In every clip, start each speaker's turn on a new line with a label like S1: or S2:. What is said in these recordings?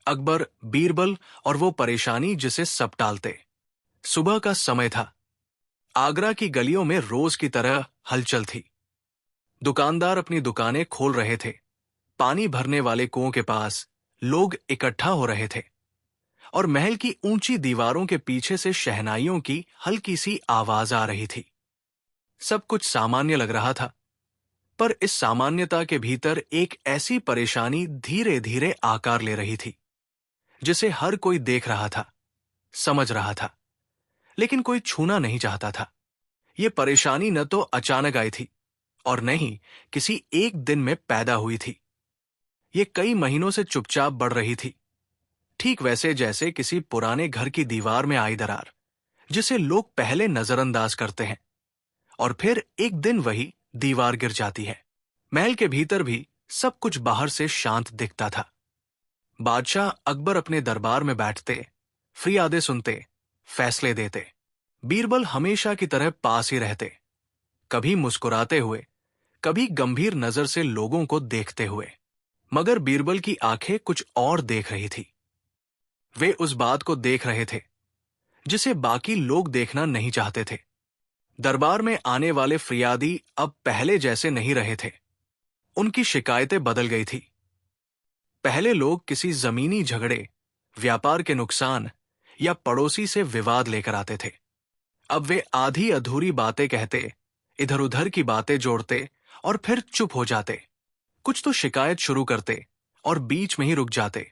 S1: अकबर, बीरबल और वो परेशानी जिसे सब टालते। सुबह का समय था। आगरा की गलियों में रोज की तरह हलचल थी। दुकानदार अपनी दुकानें खोल रहे थे। पानी भरने वाले कुओं के पास लोग इकट्ठा हो रहे थे और महल की ऊंची दीवारों के पीछे से शहनाइयों की हल्की सी आवाज आ रही थी। सब कुछ सामान्य लग रहा था, पर इस सामान्यता के भीतर एक ऐसी परेशानी धीरे धीरे आकार ले रही थी जिसे हर कोई देख रहा था, समझ रहा था, लेकिन कोई छूना नहीं चाहता था। ये परेशानी न तो अचानक आई थी और न ही किसी एक दिन में पैदा हुई थी। ये कई महीनों से चुपचाप बढ़ रही थी, ठीक वैसे जैसे किसी पुराने घर की दीवार में आई दरार जिसे लोग पहले नजरअंदाज करते हैं और फिर एक दिन वही दीवार गिर जाती है। महल के भीतर भी सब कुछ बाहर से शांत दिखता था। बादशाह अकबर अपने दरबार में बैठते, फरियादें सुनते, फैसले देते। बीरबल हमेशा की तरह पास ही रहते, कभी मुस्कुराते हुए, कभी गंभीर नजर से लोगों को देखते हुए। मगर बीरबल की आंखें कुछ और देख रही थी। वे उस बात को देख रहे थे जिसे बाकी लोग देखना नहीं चाहते थे। दरबार में आने वाले फरियादी अब पहले जैसे नहीं रहे थे। उनकी शिकायतें बदल गई थी। पहले लोग किसी जमीनी झगड़े, व्यापार के नुकसान या पड़ोसी से विवाद लेकर आते थे। अब वे आधी अधूरी बातें कहते, इधर उधर की बातें जोड़ते और फिर चुप हो जाते। कुछ तो शिकायत शुरू करते और बीच में ही रुक जाते,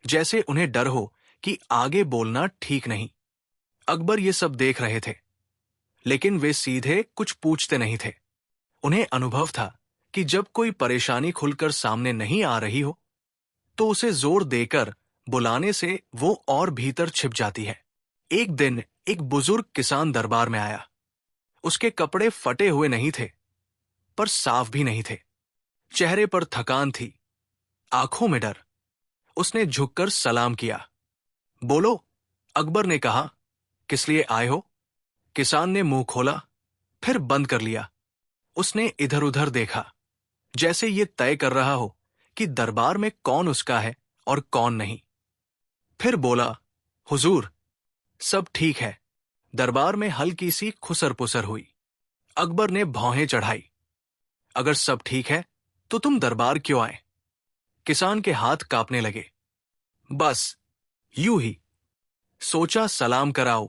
S1: जैसे उन्हें डर हो कि आगे बोलना ठीक नहीं। अकबर ये सब देख रहे थे, लेकिन वे सीधे कुछ पूछते नहीं थे। उन्हें अनुभव था कि जब कोई परेशानी खुलकर सामने नहीं आ रही हो तो उसे जोर देकर बुलाने से वो और भीतर छिप जाती है। एक दिन एक बुजुर्ग किसान दरबार में आया। उसके कपड़े फटे हुए नहीं थे, पर साफ भी नहीं थे। चेहरे पर थकान थी, आंखों में डर। उसने झुककर सलाम किया। बोलो, अकबर ने कहा, किस लिए आए हो? किसान ने मुंह खोला, फिर बंद कर लिया। उसने इधर उधर देखा, जैसे ये तय कर रहा हो कि दरबार में कौन उसका है और कौन नहीं। फिर बोला, हुजूर, सब ठीक है। दरबार में हल्की सी खुसर पुसर हुई। अकबर ने भौहें चढ़ाई। अगर सब ठीक है तो तुम दरबार क्यों आए? किसान के हाथ कांपने लगे। बस यूं ही सोचा सलाम कराओ।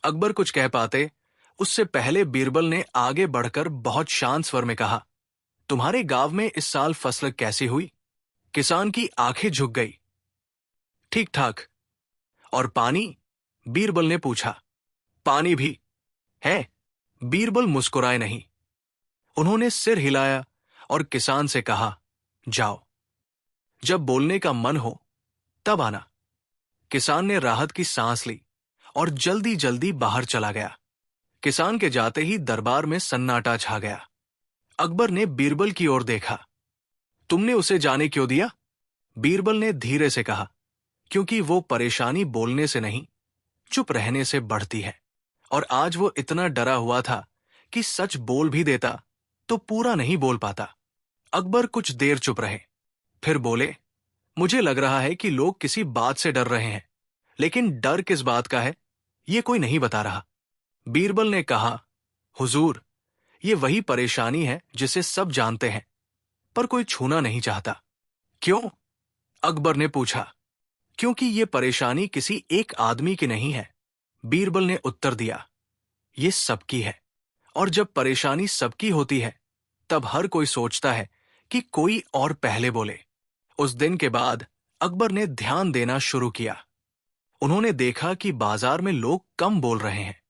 S1: अकबर कुछ कह पाते उससे पहले बीरबल ने आगे बढ़कर बहुत शांत स्वर में कहा, तुम्हारे गांव में इस साल फसल कैसी हुई? किसान की आंखें झुक गई। ठीक ठाक। और पानी? बीरबल ने पूछा। पानी भी है। बीरबल मुस्कुराए नहीं। उन्होंने सिर हिलाया और किसान से कहा, जाओ, जब बोलने का मन हो तब आना। किसान ने राहत की सांस ली और जल्दी जल्दी बाहर चला गया। किसान के जाते ही दरबार में सन्नाटा छा गया। अकबर ने बीरबल की ओर देखा। तुमने उसे जाने क्यों दिया? बीरबल ने धीरे से कहा, क्योंकि वो परेशानी बोलने से नहीं, चुप रहने से बढ़ती है। और आज वो इतना डरा हुआ था कि सच बोल भी देता तो पूरा नहीं बोल पाता। अकबर कुछ देर चुप रहे, फिर बोले, मुझे लग रहा है कि लोग किसी बात से डर रहे हैं, लेकिन डर किस बात का है ये कोई नहीं बता रहा। बीरबल ने कहा, हुजूर, ये वही परेशानी है जिसे सब जानते हैं, पर कोई छूना नहीं चाहता। क्यों? अकबर ने पूछा। क्योंकि ये परेशानी किसी एक आदमी की नहीं है, बीरबल ने उत्तर दिया। ये सबकी है, और जब परेशानी सबकी होती है तब हर कोई सोचता है कि कोई और पहले बोले। उस दिन के बाद अकबर ने ध्यान देना शुरू किया। उन्होंने देखा कि बाजार में लोग कम बोल रहे हैं।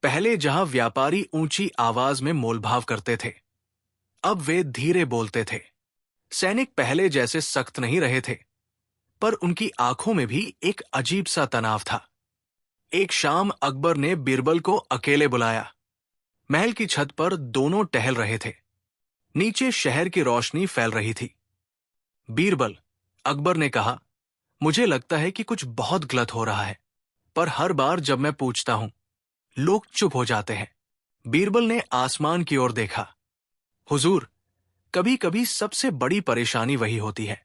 S1: पहले जहां व्यापारी ऊंची आवाज में मोलभाव करते थे, अब वे धीरे बोलते थे। सैनिक पहले जैसे सख्त नहीं रहे थे, पर उनकी आंखों में भी एक अजीब सा तनाव था। एक शाम अकबर ने बीरबल को अकेले बुलाया। महल की छत पर दोनों टहल रहे थे। नीचे शहर की रोशनी फैल रही थी। बीरबल, अकबर ने कहा, मुझे लगता है कि कुछ बहुत गलत हो रहा है, पर हर बार जब मैं पूछता हूं लोग चुप हो जाते हैं। बीरबल ने आसमान की ओर देखा। हुजूर, कभी कभी सबसे बड़ी परेशानी वही होती है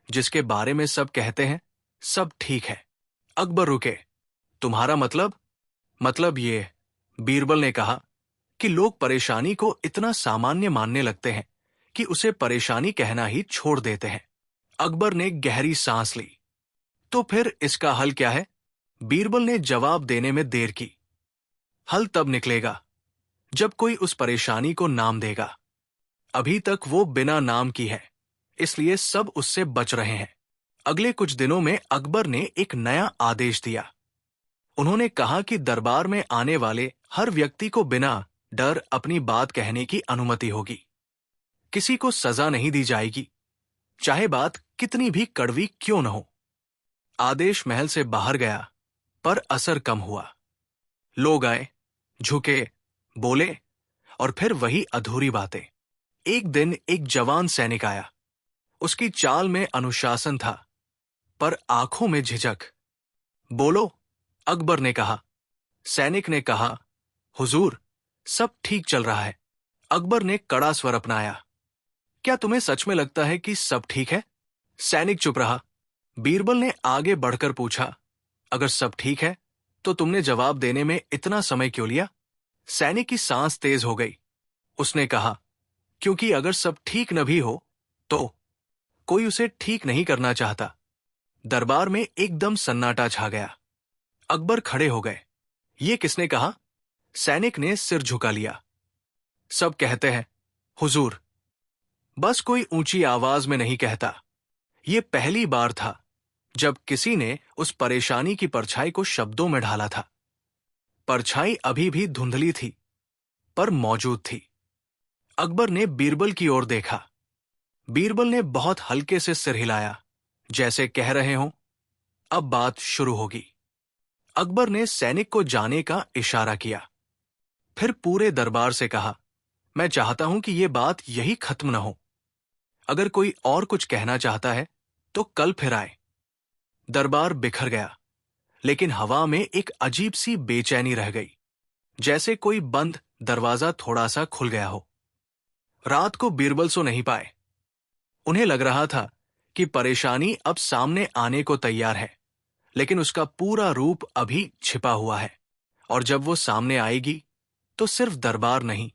S1: जिसके बारे में सब कहते हैं सब ठीक है। अकबर रुके। तुम्हारा मतलब ये, बीरबल ने कहा, कि लोग परेशानी को इतना सामान्य मानने लगते हैं कि उसे परेशानी कहना ही छोड़ देते हैं। अकबर ने गहरी सांस ली। तो फिर इसका हल क्या है? बीरबल ने जवाब देने में देर की। हल तब निकलेगा जब कोई उस परेशानी को नाम देगा। अभी तक वो बिना नाम की है, इसलिए सब उससे बच रहे हैं। अगले कुछ दिनों में अकबर ने एक नया आदेश दिया। उन्होंने कहा कि दरबार में आने वाले हर व्यक्ति को बिना डर अपनी बात कहने की अनुमति होगी। किसी को सजा नहीं दी जाएगी, चाहे बात कितनी भी कड़वी क्यों न हो। आदेश महल से बाहर गया, पर असर कम हुआ। लोग आए, झुके, बोले, और फिर वही अधूरी बातें। एक दिन एक जवान सैनिक आया। उसकी चाल में अनुशासन था, पर आंखों में झिझक। बोलो, अकबर ने कहा। सैनिक ने कहा, हुजूर, सब ठीक चल रहा है। अकबर ने कड़ा स्वर अपनाया। क्या तुम्हें सच में लगता है कि सब ठीक है? सैनिक चुप रहा। बीरबल ने आगे बढ़कर पूछा, अगर सब ठीक है तो तुमने जवाब देने में इतना समय क्यों लिया? सैनिक की सांस तेज हो गई। उसने कहा, क्योंकि अगर सब ठीक न भी हो तो कोई उसे ठीक नहीं करना चाहता। दरबार में एकदम सन्नाटा छा गया। अकबर खड़े हो गए। ये किसने कहा? सैनिक ने सिर झुका लिया। सब कहते हैं, हुजूर। बस कोई ऊंची आवाज में नहीं कहता। ये पहली बार था जब किसी ने उस परेशानी की परछाई को शब्दों में ढाला था। परछाई अभी भी धुंधली थी, पर मौजूद थी। अकबर ने बीरबल की ओर देखा। बीरबल ने बहुत हल्के से सिर हिलाया, जैसे कह रहे हों, अब बात शुरू होगी। अकबर ने सैनिक को जाने का इशारा किया। फिर पूरे दरबार से कहा, मैं चाहता हूं कि यह बात यही खत्म न हो। अगर कोई और कुछ कहना चाहता है तो कल फिर आए। दरबार बिखर गया, लेकिन हवा में एक अजीब सी बेचैनी रह गई, जैसे कोई बंद दरवाजा थोड़ा सा खुल गया हो। रात को बीरबल सो नहीं पाए। उन्हें लग रहा था कि परेशानी अब सामने आने को तैयार है, लेकिन उसका पूरा रूप अभी छिपा हुआ है, और जब वो सामने आएगी तो सिर्फ दरबार नहीं,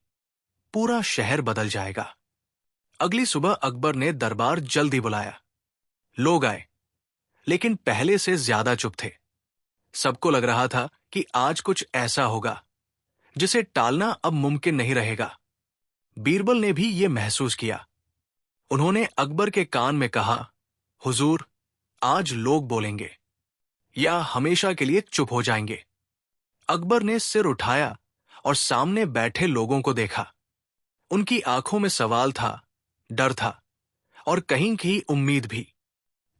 S1: पूरा शहर बदल जाएगा। अगली सुबह अकबर ने दरबार जल्दी बुलाया। लोग आए, लेकिन पहले से ज्यादा चुप थे। सबको लग रहा था कि आज कुछ ऐसा होगा जिसे टालना अब मुमकिन नहीं रहेगा। बीरबल ने भी ये महसूस किया। उन्होंने अकबर के कान में कहा, हुजूर, आज लोग बोलेंगे या हमेशा के लिए चुप हो जाएंगे। अकबर ने सिर उठाया और सामने बैठे लोगों को देखा। उनकी आंखों में सवाल था, डर था, और कहीं की उम्मीद भी।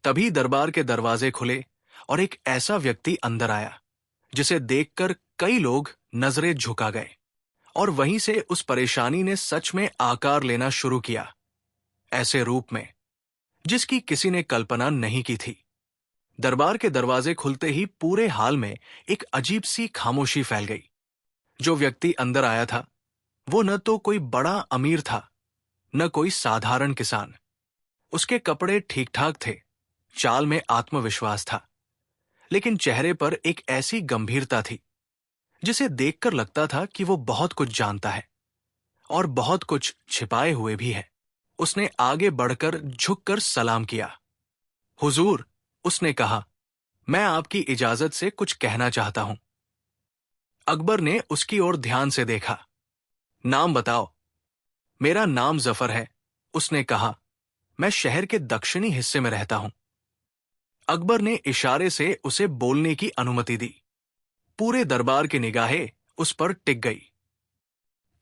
S1: तभी दरबार के दरवाजे खुले और एक ऐसा व्यक्ति अंदर आया जिसे देखकर कई लोग नजरें झुका गए, और वहीं से उस परेशानी ने सच में आकार लेना शुरू किया, ऐसे रूप में जिसकी किसी ने कल्पना नहीं की थी। दरबार के दरवाजे खुलते ही पूरे हाल में एक अजीब सी खामोशी फैल गई। जो व्यक्ति अंदर आया था वो न तो कोई बड़ा अमीर था, न कोई साधारण किसान। उसके कपड़े ठीक ठाक थे, चाल में आत्मविश्वास था, लेकिन चेहरे पर एक ऐसी गंभीरता थी जिसे देखकर लगता था कि वो बहुत कुछ जानता है और बहुत कुछ छिपाए हुए भी है। उसने आगे बढ़कर झुककर सलाम किया। हुजूर, उसने कहा, मैं आपकी इजाजत से कुछ कहना चाहता हूं। अकबर ने उसकी ओर ध्यान से देखा। नाम बताओ। मेरा नाम जफर है, उसने कहा। मैं शहर के दक्षिणी हिस्से में रहता हूं। अकबर ने इशारे से उसे बोलने की अनुमति दी। पूरे दरबार की निगाहें उस पर टिक गई।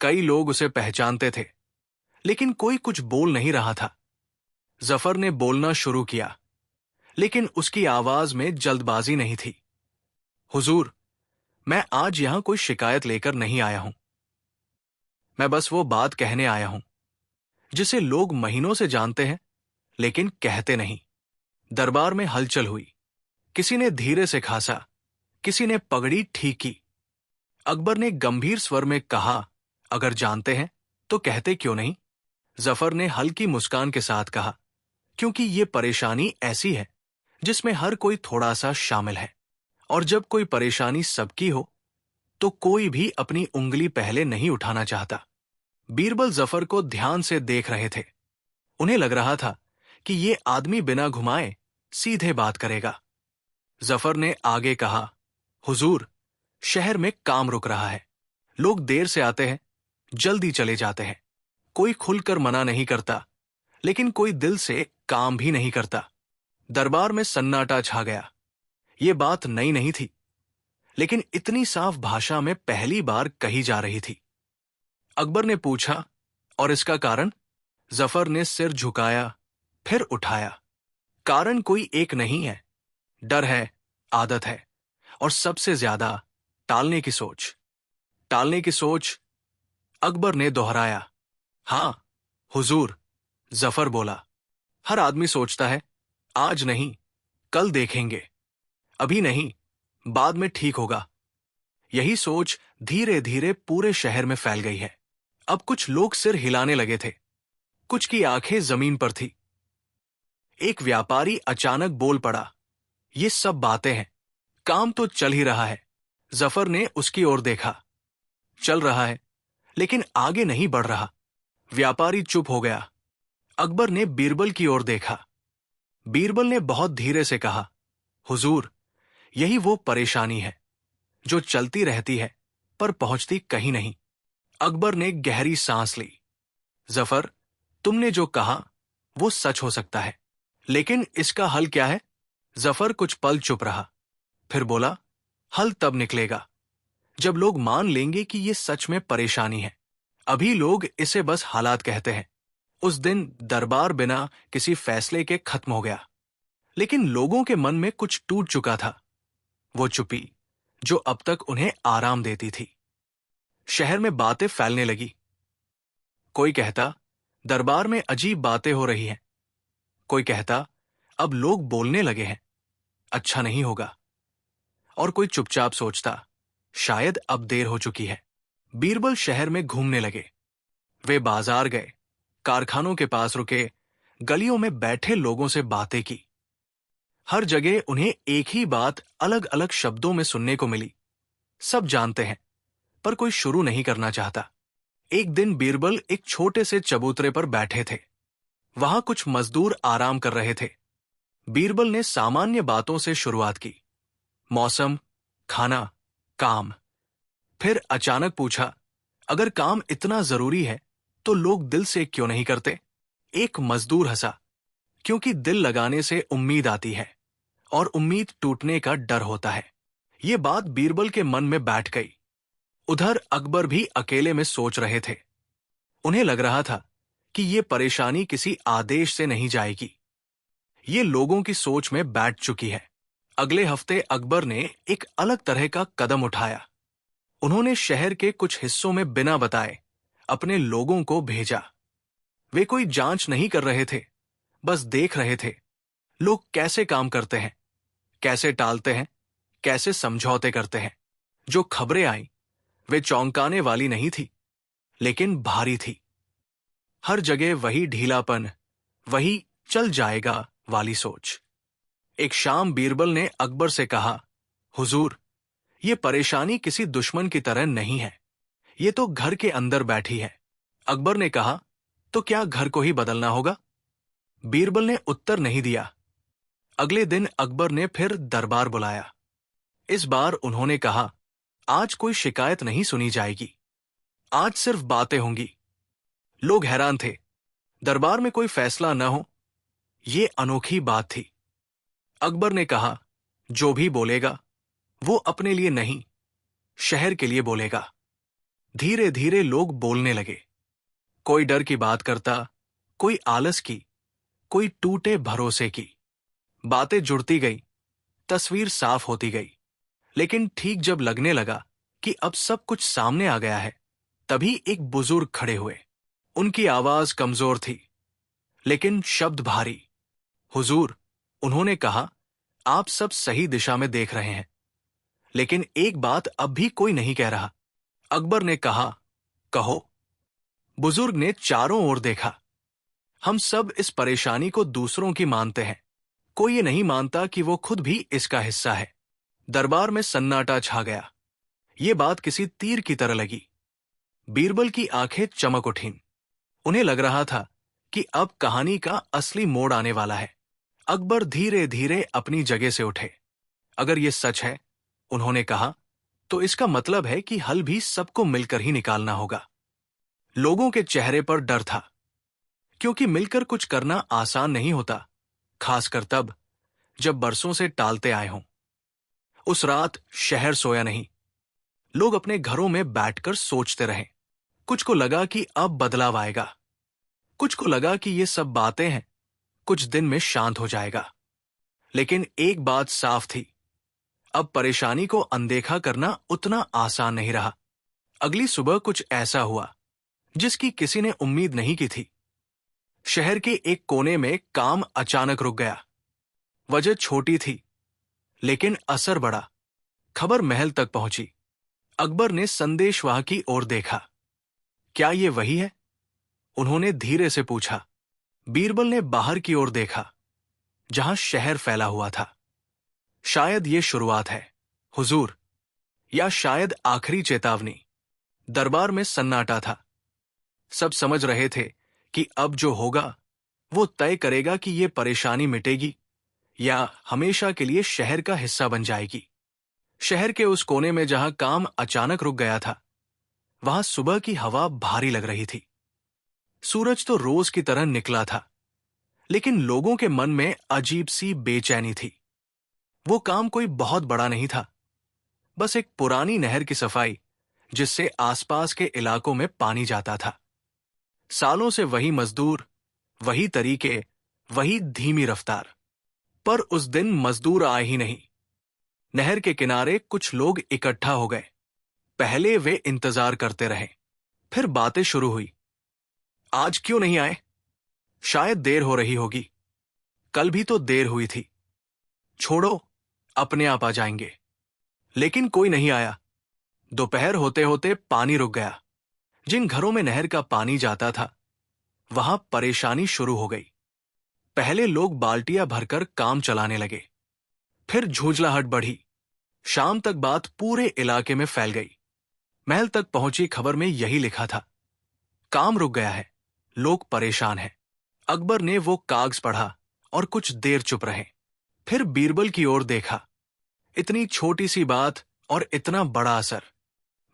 S1: कई लोग उसे पहचानते थे, लेकिन कोई कुछ बोल नहीं रहा था। जफर ने बोलना शुरू किया, लेकिन उसकी आवाज में जल्दबाजी नहीं थी। हुजूर, मैं आज यहां कोई शिकायत लेकर नहीं आया हूं। मैं बस वो बात कहने आया हूं जिसे लोग महीनों से जानते हैं, लेकिन कहते नहीं। दरबार में हलचल हुई। किसी ने धीरे से खांसा, किसी ने पगड़ी ठीक की। अकबर ने गंभीर स्वर में कहा, अगर जानते हैं तो कहते क्यों नहीं? जफर ने हल्की मुस्कान के साथ कहा, क्योंकि ये परेशानी ऐसी है जिसमें हर कोई थोड़ा सा शामिल है। और जब कोई परेशानी सबकी हो तो कोई भी अपनी उंगली पहले नहीं उठाना चाहता। बीरबल जफर को ध्यान से देख रहे थे। उन्हें लग रहा था कि ये आदमी बिना घुमाए सीधे बात करेगा। जफर ने आगे कहा, हुजूर, शहर में काम रुक रहा है। लोग देर से आते हैं, जल्दी चले जाते हैं। कोई खुलकर मना नहीं करता, लेकिन कोई दिल से काम भी नहीं करता। दरबार में सन्नाटा छा गया। ये बात नई नहीं थी, लेकिन इतनी साफ भाषा में पहली बार कही जा रही थी। अकबर ने पूछा, और इसका कारण? जफर ने सिर झुकाया, फिर उठाया। कारण कोई एक नहीं है। डर है, आदत है, और सबसे ज्यादा टालने की सोच। टालने की सोच, अकबर ने दोहराया। हां हुजूर, जफर बोला। हर आदमी सोचता है, आज नहीं, कल देखेंगे, अभी नहीं, बाद में ठीक होगा। यही सोच धीरे धीरे पूरे शहर में फैल गई है। अब कुछ लोग सिर हिलाने लगे थे, कुछ की आंखें जमीन पर थी। एक व्यापारी अचानक बोल पड़ा, ये सब बातें हैं, काम तो चल ही रहा है। जफर ने उसकी ओर देखा। चल रहा है, लेकिन आगे नहीं बढ़ रहा। व्यापारी चुप हो गया। अकबर ने बीरबल की ओर देखा। बीरबल ने बहुत धीरे से कहा, हुजूर, यही वो परेशानी है जो चलती रहती है पर पहुंचती कहीं नहीं। अकबर ने गहरी सांस ली। जफर, तुमने जो कहा वो सच हो सकता है, लेकिन इसका हल क्या है? जफर कुछ पल चुप रहा, फिर बोला, हल तब निकलेगा जब लोग मान लेंगे कि ये सच में परेशानी है। अभी लोग इसे बस हालात कहते हैं। उस दिन दरबार बिना किसी फैसले के खत्म हो गया, लेकिन लोगों के मन में कुछ टूट चुका था। वो चुप्पी जो अब तक उन्हें आराम देती थी। शहर में बातें फैलने लगी। कोई कहता, दरबार में अजीब बातें हो रही हैं। कोई कहता, अब लोग बोलने लगे हैं, अच्छा नहीं होगा। और कोई चुपचाप सोचता, शायद अब देर हो चुकी है। बीरबल शहर में घूमने लगे। वे बाजार गए, कारखानों के पास रुके, गलियों में बैठे लोगों से बातें की। हर जगह उन्हें एक ही बात अलग अलग शब्दों में सुनने को मिली। सब जानते हैं, पर कोई शुरू नहीं करना चाहता। एक दिन बीरबल एक छोटे से चबूतरे पर बैठे थे। वहां कुछ मजदूर आराम कर रहे थे। बीरबल ने सामान्य बातों से शुरुआत की, मौसम, खाना, काम। फिर अचानक पूछा, अगर काम इतना जरूरी है तो लोग दिल से क्यों नहीं करते? एक मजदूर हंसा, क्योंकि दिल लगाने से उम्मीद आती है और उम्मीद टूटने का डर होता है। ये बात बीरबल के मन में बैठ गई। उधर अकबर भी अकेले में सोच रहे थे। उन्हें लग रहा था कि ये परेशानी किसी आदेश से नहीं जाएगी, ये लोगों की सोच में बैठ चुकी है। अगले हफ्ते अकबर ने एक अलग तरह का कदम उठाया। उन्होंने शहर के कुछ हिस्सों में बिना बताए अपने लोगों को भेजा। वे कोई जांच नहीं कर रहे थे, बस देख रहे थे लोग कैसे काम करते हैं, कैसे टालते हैं, कैसे समझौते करते हैं। जो खबरें आई वे चौंकाने वाली नहीं थी, लेकिन भारी थी। हर जगह वही ढीलापन, वही चल जाएगा वाली सोच। एक शाम बीरबल ने अकबर से कहा, हुजूर, ये परेशानी किसी दुश्मन की तरह नहीं है, ये तो घर के अंदर बैठी है। अकबर ने कहा, तो क्या घर को ही बदलना होगा? बीरबल ने उत्तर नहीं दिया। अगले दिन अकबर ने फिर दरबार बुलाया। इस बार उन्होंने कहा, आज कोई शिकायत नहीं सुनी जाएगी, आज सिर्फ बातें होंगी। लोग हैरान थे, दरबार में कोई फैसला न हो, ये अनोखी बात थी। अकबर ने कहा, जो भी बोलेगा वो अपने लिए नहीं, शहर के लिए बोलेगा। धीरे धीरे लोग बोलने लगे। कोई डर की बात करता, कोई आलस की, कोई टूटे भरोसे की। बातें जुड़ती गई, तस्वीर साफ होती गई। लेकिन ठीक जब लगने लगा कि अब सब कुछ सामने आ गया है, तभी एक बुजुर्ग खड़े हुए। उनकी आवाज कमजोर थी, लेकिन शब्द भारी। हुजूर, उन्होंने कहा, आप सब सही दिशा में देख रहे हैं, लेकिन एक बात अब भी कोई नहीं कह रहा। अकबर ने कहा, कहो। बुजुर्ग ने चारों ओर देखा। हम सब इस परेशानी को दूसरों की मानते हैं, कोई ये नहीं मानता कि वो खुद भी इसका हिस्सा है। दरबार में सन्नाटा छा गया। ये बात किसी तीर की तरह लगी। बीरबल की आंखें चमक उठीं। उन्हें लग रहा था कि अब कहानी का असली मोड़ आने वाला है। अकबर धीरे धीरे अपनी जगह से उठे। अगर ये सच है, उन्होंने कहा, तो इसका मतलब है कि हल भी सबको मिलकर ही निकालना होगा। लोगों के चेहरे पर डर था, क्योंकि मिलकर कुछ करना आसान नहीं होता, खासकर तब जब बरसों से टालते आए हों। उस रात शहर सोया नहीं। लोग अपने घरों में बैठकर सोचते रहे। कुछ को लगा कि अब बदलाव आएगा, कुछ को लगा कि ये सब बातें हैं, कुछ दिन में शांत हो जाएगा। लेकिन एक बात साफ थी, अब परेशानी को अनदेखा करना उतना आसान नहीं रहा। अगली सुबह कुछ ऐसा हुआ जिसकी किसी ने उम्मीद नहीं की थी। शहर के एक कोने में काम अचानक रुक गया। वजह छोटी थी, लेकिन असर बड़ा। खबर महल तक पहुंची। अकबर ने संदेशवाह की ओर देखा। क्या ये वही है? उन्होंने धीरे से पूछा। बीरबल ने बाहर की ओर देखा, जहां शहर फैला हुआ था। शायद ये शुरुआत है, हुजूर, या शायद आखिरी चेतावनी। दरबार में सन्नाटा था। सब समझ रहे थे कि अब जो होगा वो तय करेगा कि ये परेशानी मिटेगी या हमेशा के लिए शहर का हिस्सा बन जाएगी। शहर के उस कोने में जहां काम अचानक रुक गया था, वहां सुबह की हवा भारी लग रही थी। सूरज तो रोज की तरह निकला था, लेकिन लोगों के मन में अजीब सी बेचैनी थी। वो काम कोई बहुत बड़ा नहीं था, बस एक पुरानी नहर की सफाई, जिससे आसपास के इलाकों में पानी जाता था। सालों से वही मजदूर, वही तरीके, वही धीमी रफ्तार। पर उस दिन मजदूर आए ही नहीं। नहर के किनारे कुछ लोग इकट्ठा हो गए। पहले वे इंतजार करते रहे, फिर बातें शुरू हुई। आज क्यों नहीं आए? शायद देर हो रही होगी। कल भी तो देर हुई थी। छोड़ो, अपने आप आ जाएंगे। लेकिन कोई नहीं आया। दोपहर होते होते पानी रुक गया। जिन घरों में नहर का पानी जाता था, वहां परेशानी शुरू हो गई। पहले लोग बाल्टियां भरकर काम चलाने लगे, फिर झूझलाहट बढ़ी। शाम तक बात पूरे इलाके में फैल गई। महल तक पहुंची खबर में यही लिखा था, काम रुक गया है, लोग परेशान हैं। अकबर ने वो कागज पढ़ा और कुछ देर चुप रहे। फिर बीरबल की ओर देखा। इतनी छोटी सी बात और इतना बड़ा असर।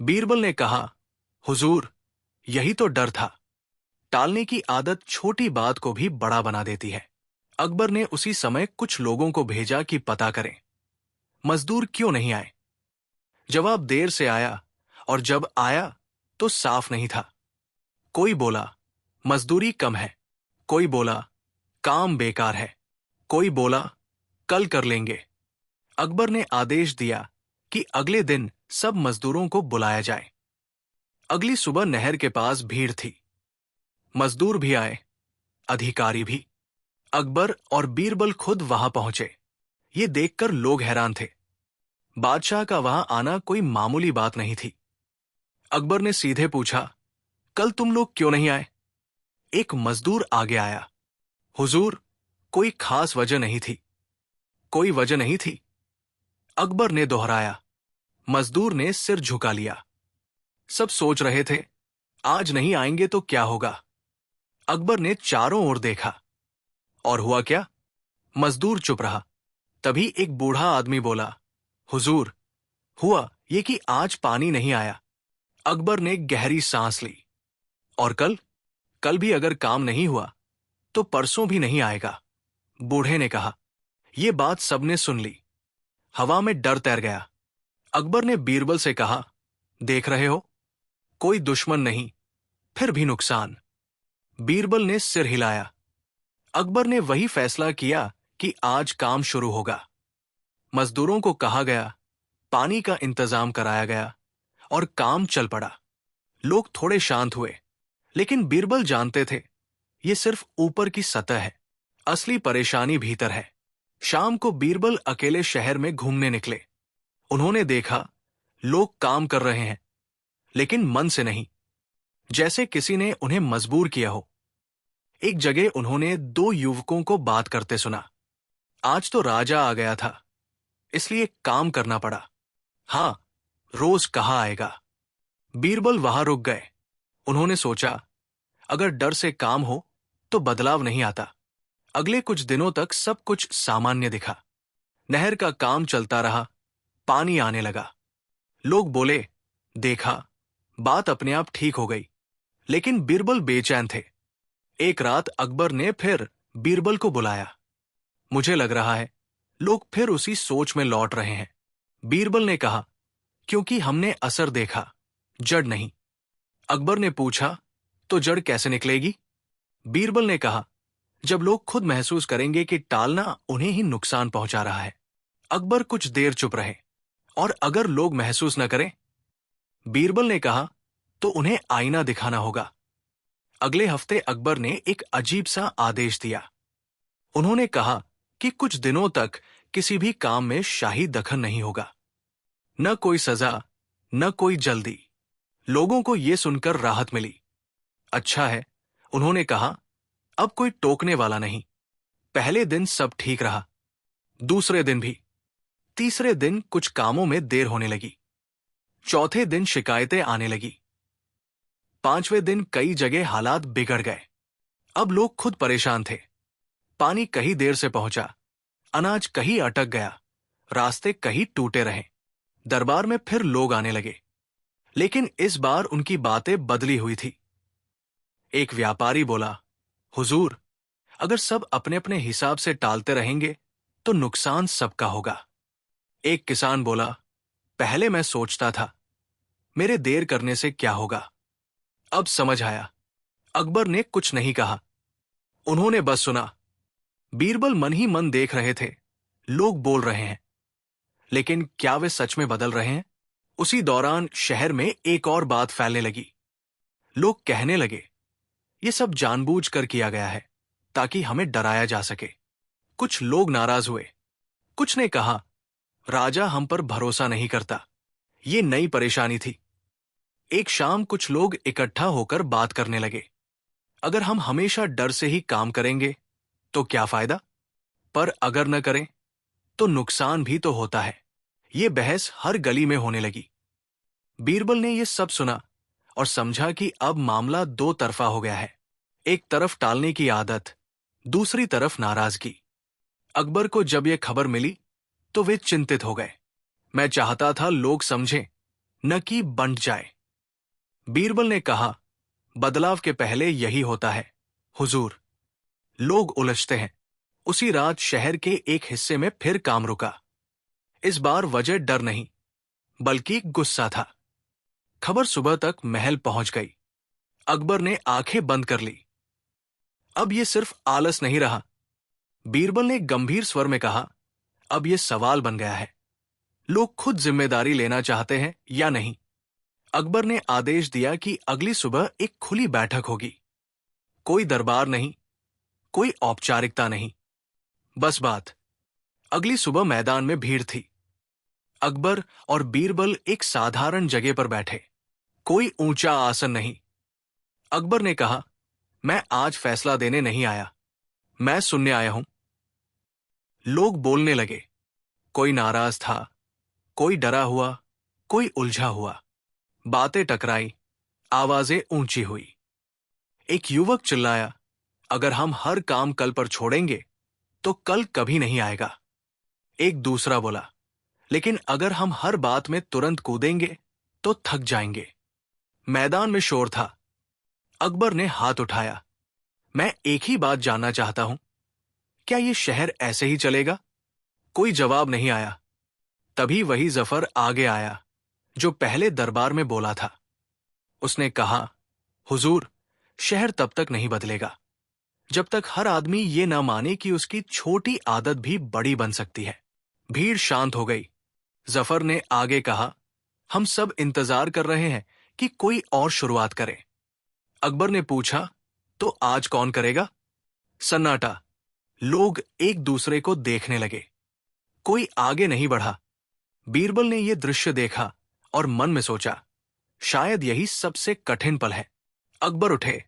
S1: बीरबल ने कहा, हुजूर, यही तो डर था। टालने की आदत छोटी बात को भी बड़ा बना देती है। अकबर ने उसी समय कुछ लोगों को भेजा कि पता करें, मजदूर क्यों नहीं आए। जवाब देर से आया, और जब आया तो साफ नहीं था। कोई बोला, मजदूरी कम है। कोई बोला, काम बेकार है। कोई बोला, कल कर लेंगे। अकबर ने आदेश दिया कि अगले दिन सब मजदूरों को बुलाया जाए। अगली सुबह नहर के पास भीड़ थी। मजदूर भी आए, अधिकारी भी। अकबर और बीरबल खुद वहां पहुंचे। ये देखकर लोग हैरान थे। बादशाह का वहां आना कोई मामूली बात नहीं थी। अकबर ने सीधे पूछा, कल तुम लोग क्यों नहीं आए? एक मजदूर आगे आया। हुजूर, कोई खास वजह नहीं थी। कोई वजह नहीं थी, अकबर ने दोहराया। मजदूर ने सिर झुका लिया। सब सोच रहे थे, आज नहीं आएंगे तो क्या होगा। अकबर ने चारों ओर देखा। और हुआ क्या? मजदूर चुप रहा। तभी एक बूढ़ा आदमी बोला, हुजूर, हुआ ये कि आज पानी नहीं आया। अकबर ने गहरी सांस ली। और कल? कल भी अगर काम नहीं हुआ तो परसों भी नहीं आएगा, बूढ़े ने कहा। यह बात सबने सुन ली। हवा में डर तैर गया। अकबर ने बीरबल से कहा, देख रहे हो, कोई दुश्मन नहीं, फिर भी नुकसान। बीरबल ने सिर हिलाया। अकबर ने वही फैसला किया कि आज काम शुरू होगा। मजदूरों को कहा गया, पानी का इंतजाम कराया गया, और काम चल पड़ा। लोग थोड़े शांत हुए, लेकिन बीरबल जानते थे, ये सिर्फ ऊपर की सतह है। असली परेशानी भीतर है। शाम को बीरबल अकेले शहर में घूमने निकले। उन्होंने देखा, लोग काम कर रहे हैं, लेकिन मन से नहीं, जैसे किसी ने उन्हें मजबूर किया हो। एक जगह उन्होंने दो युवकों को बात करते सुना। आज तो राजा आ गया था, इसलिए काम करना पड़ा। हाँ, रोज कहाँ आएगा। बीरबल वहां रुक गए। उन्होंने सोचा, अगर डर से काम हो तो बदलाव नहीं आता। अगले कुछ दिनों तक सब कुछ सामान्य दिखा। नहर का काम चलता रहा, पानी आने लगा। लोग बोले, देखा, बात अपने आप ठीक हो गई। लेकिन बीरबल बेचैन थे। एक रात अकबर ने फिर बीरबल को बुलाया। मुझे लग रहा है लोग फिर उसी सोच में लौट रहे हैं। बीरबल ने कहा, क्योंकि हमने असर देखा, जड़ नहीं। अकबर ने पूछा, तो जड़ कैसे निकलेगी? बीरबल ने कहा, जब लोग खुद महसूस करेंगे कि टालना उन्हें ही नुकसान पहुंचा रहा है। अकबर कुछ देर चुप रहे। और अगर लोग महसूस न करें? बीरबल ने कहा, तो उन्हें आईना दिखाना होगा। अगले हफ्ते अकबर ने एक अजीब सा आदेश दिया। उन्होंने कहा कि कुछ दिनों तक किसी भी काम में शाही दखल नहीं होगा। न कोई सजा, न कोई जल्दी। लोगों को यह सुनकर राहत मिली। अच्छा है, उन्होंने कहा, अब कोई टोकने वाला नहीं। पहले दिन सब ठीक रहा, दूसरे दिन भी। तीसरे दिन कुछ कामों में देर होने लगी। चौथे दिन शिकायतें आने लगी। पांचवें दिन कई जगह हालात बिगड़ गए। अब लोग खुद परेशान थे। पानी कहीं देर से पहुंचा, अनाज कहीं अटक गया, रास्ते कहीं टूटे रहे। दरबार में फिर लोग आने लगे, लेकिन इस बार उनकी बातें बदली हुई थी। एक व्यापारी बोला, हुजूर, अगर सब अपने अपने हिसाब से टालते रहेंगे तो नुकसान सबका होगा। एक किसान बोला, पहले मैं सोचता था मेरे देर करने से क्या होगा, अब समझ आया। अकबर ने कुछ नहीं कहा, उन्होंने बस सुना। बीरबल मन ही मन देख रहे थे, लोग बोल रहे हैं, लेकिन क्या वे सच में बदल रहे हैं? उसी दौरान शहर में एक और बात फैलने लगी। लोग कहने लगे, ये सब जानबूझकर किया गया है ताकि हमें डराया जा सके। कुछ लोग नाराज हुए। कुछ ने कहा, राजा हम पर भरोसा नहीं करता। ये नई परेशानी थी। एक शाम कुछ लोग इकट्ठा होकर बात करने लगे। अगर हम हमेशा डर से ही काम करेंगे तो क्या फायदा? पर अगर न करें तो नुकसान भी तो होता है। ये बहस हर गली में होने लगी। बीरबल ने यह सब सुना और समझा कि अब मामला दो तरफा हो गया है। एक तरफ टालने की आदत, दूसरी तरफ नाराजगी। अकबर को जब यह खबर मिली तो वे चिंतित हो गए। मैं चाहता था लोग समझें, न कि बंट जाए। बीरबल ने कहा, बदलाव के पहले यही होता है हुजूर। लोग उलझते हैं। उसी रात शहर के एक हिस्से में फिर काम रुका। इस बार वजह डर नहीं, बल्कि गुस्सा था। खबर सुबह तक महल पहुंच गई। अकबर ने आंखें बंद कर ली। अब यह सिर्फ आलस नहीं रहा। बीरबल ने गंभीर स्वर में कहा, अब यह सवाल बन गया है, लोग खुद जिम्मेदारी लेना चाहते हैं या नहीं। अकबर ने आदेश दिया कि अगली सुबह एक खुली बैठक होगी। कोई दरबार नहीं, कोई औपचारिकता नहीं, बस बात। अगली सुबह मैदान में भीड़ थी। अकबर और बीरबल एक साधारण जगह पर बैठे। कोई ऊंचा आसन नहीं। अकबर ने कहा, मैं आज फैसला देने नहीं आया, मैं सुनने आया हूं। लोग बोलने लगे। कोई नाराज था, कोई डरा हुआ, कोई उलझा हुआ। बातें टकराई, आवाजें ऊंची हुई। एक युवक चिल्लाया, अगर हम हर काम कल पर छोड़ेंगे तो कल कभी नहीं आएगा। एक दूसरा बोला, लेकिन अगर हम हर बात में तुरंत कूदेंगे तो थक जाएंगे। मैदान में शोर था। अकबर ने हाथ उठाया, मैं एक ही बात जानना चाहता हूं, क्या यह शहर ऐसे ही चलेगा? कोई जवाब नहीं आया। तभी वही जफर आगे आया जो पहले दरबार में बोला था। उसने कहा, हुजूर, शहर तब तक नहीं बदलेगा जब तक हर आदमी ये न माने कि उसकी छोटी आदत भी बड़ी बन सकती है। भीड़ शांत हो गई। जफर ने आगे कहा, हम सब इंतजार कर रहे हैं कि कोई और शुरुआत करे। अकबर ने पूछा, तो आज कौन करेगा? सन्नाटा। लोग एक दूसरे को देखने लगे। कोई आगे नहीं बढ़ा। बीरबल ने यह दृश्य देखा और मन में सोचा, शायद यही सबसे कठिन पल है। अकबर उठे।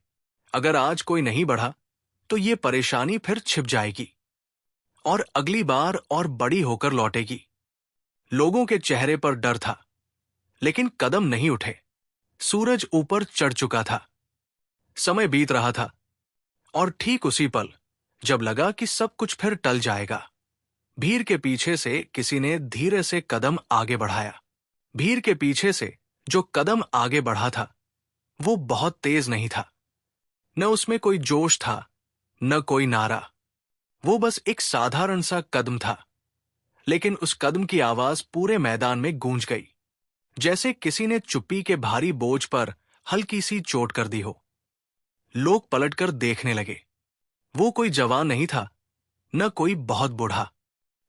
S1: अगर आज कोई नहीं बढ़ा तो ये परेशानी फिर छिप जाएगी। और अगली बार और बड़ी होकर लौटेगी। लोगों के चेहरे पर डर था, लेकिन कदम नहीं उठे। सूरज ऊपर चढ़ चुका था। समय बीत रहा था, और ठीक उसी पल, जब लगा कि सब कुछ फिर टल जाएगा, भीड़ के पीछे से किसी ने धीरे से कदम आगे बढ़ाया। भीड़ के पीछे से जो कदम आगे बढ़ा था, वो बहुत तेज नहीं था। न उसमें कोई जोश था, न कोई नारा। वो बस एक साधारण सा कदम था, लेकिन उस कदम की आवाज पूरे मैदान में गूंज गई, जैसे किसी ने चुप्पी के भारी बोझ पर हल्की सी चोट कर दी हो। लोग पलटकर देखने लगे। वो कोई जवान नहीं था, न कोई बहुत बूढ़ा।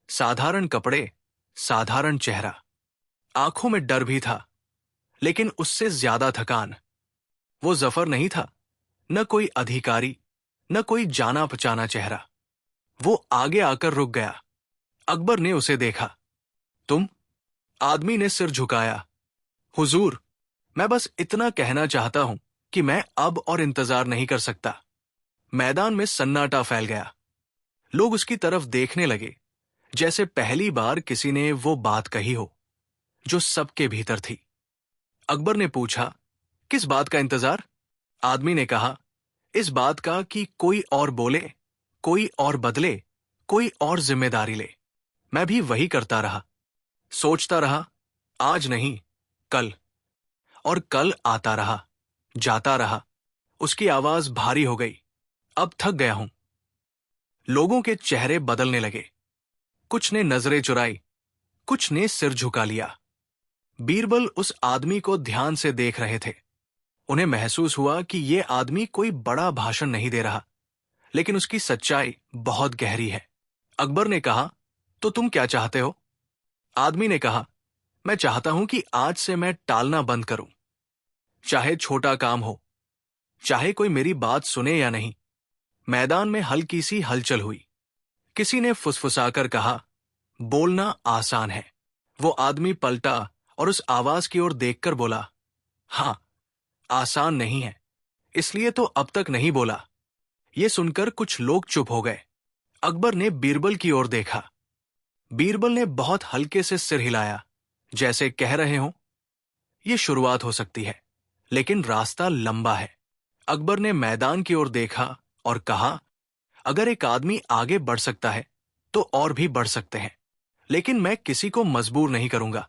S1: साधारण कपड़े, साधारण चेहरा। आंखों में डर भी था, लेकिन उससे ज्यादा थकान। वो जफर नहीं था, न कोई अधिकारी, न कोई जाना पहचाना चेहरा। वो आगे आकर रुक गया। अकबर ने उसे देखा। तुम? आदमी ने सिर झुकाया। हुजूर, मैं बस इतना कहना चाहता हूं कि मैं अब और इंतजार नहीं कर सकता। मैदान में सन्नाटा फैल गया। लोग उसकी तरफ देखने लगे, जैसे पहली बार किसी ने वो बात कही हो जो सबके भीतर थी। अकबर ने पूछा, किस बात का इंतजार? आदमी ने कहा, इस बात का कि कोई और बोले, कोई और बदले, कोई और जिम्मेदारी ले। मैं भी वही करता रहा, सोचता रहा, आज नहीं, कल। और कल आता रहा, जाता रहा। उसकी आवाज भारी हो गई। अब थक गया हूं। लोगों के चेहरे बदलने लगे। कुछ ने नजरें चुराई, कुछ ने सिर झुका लिया। बीरबल उस आदमी को ध्यान से देख रहे थे। उन्हें महसूस हुआ कि ये आदमी कोई बड़ा भाषण नहीं दे रहा, लेकिन उसकी सच्चाई बहुत गहरी है। अकबर ने कहा, तो तुम क्या चाहते हो? आदमी ने कहा, मैं चाहता हूं कि आज से मैं टालना बंद करूं। चाहे छोटा काम हो, चाहे कोई मेरी बात सुने या नहीं। मैदान में हल्की सी हलचल हुई। किसी ने फुसफुसाकर कहा, बोलना आसान है। वो आदमी पलटा और उस आवाज की ओर देखकर बोला, हां, आसान नहीं है, इसलिए तो अब तक नहीं बोला। ये सुनकर कुछ लोग चुप हो गए। अकबर ने बीरबल की ओर देखा। बीरबल ने बहुत हल्के से सिर हिलाया, जैसे कह रहे हों, ये शुरुआत हो सकती है, लेकिन रास्ता लंबा है। अकबर ने मैदान की ओर देखा और कहा, अगर एक आदमी आगे बढ़ सकता है, तो और भी बढ़ सकते हैं, लेकिन मैं किसी को मजबूर नहीं करूंगा।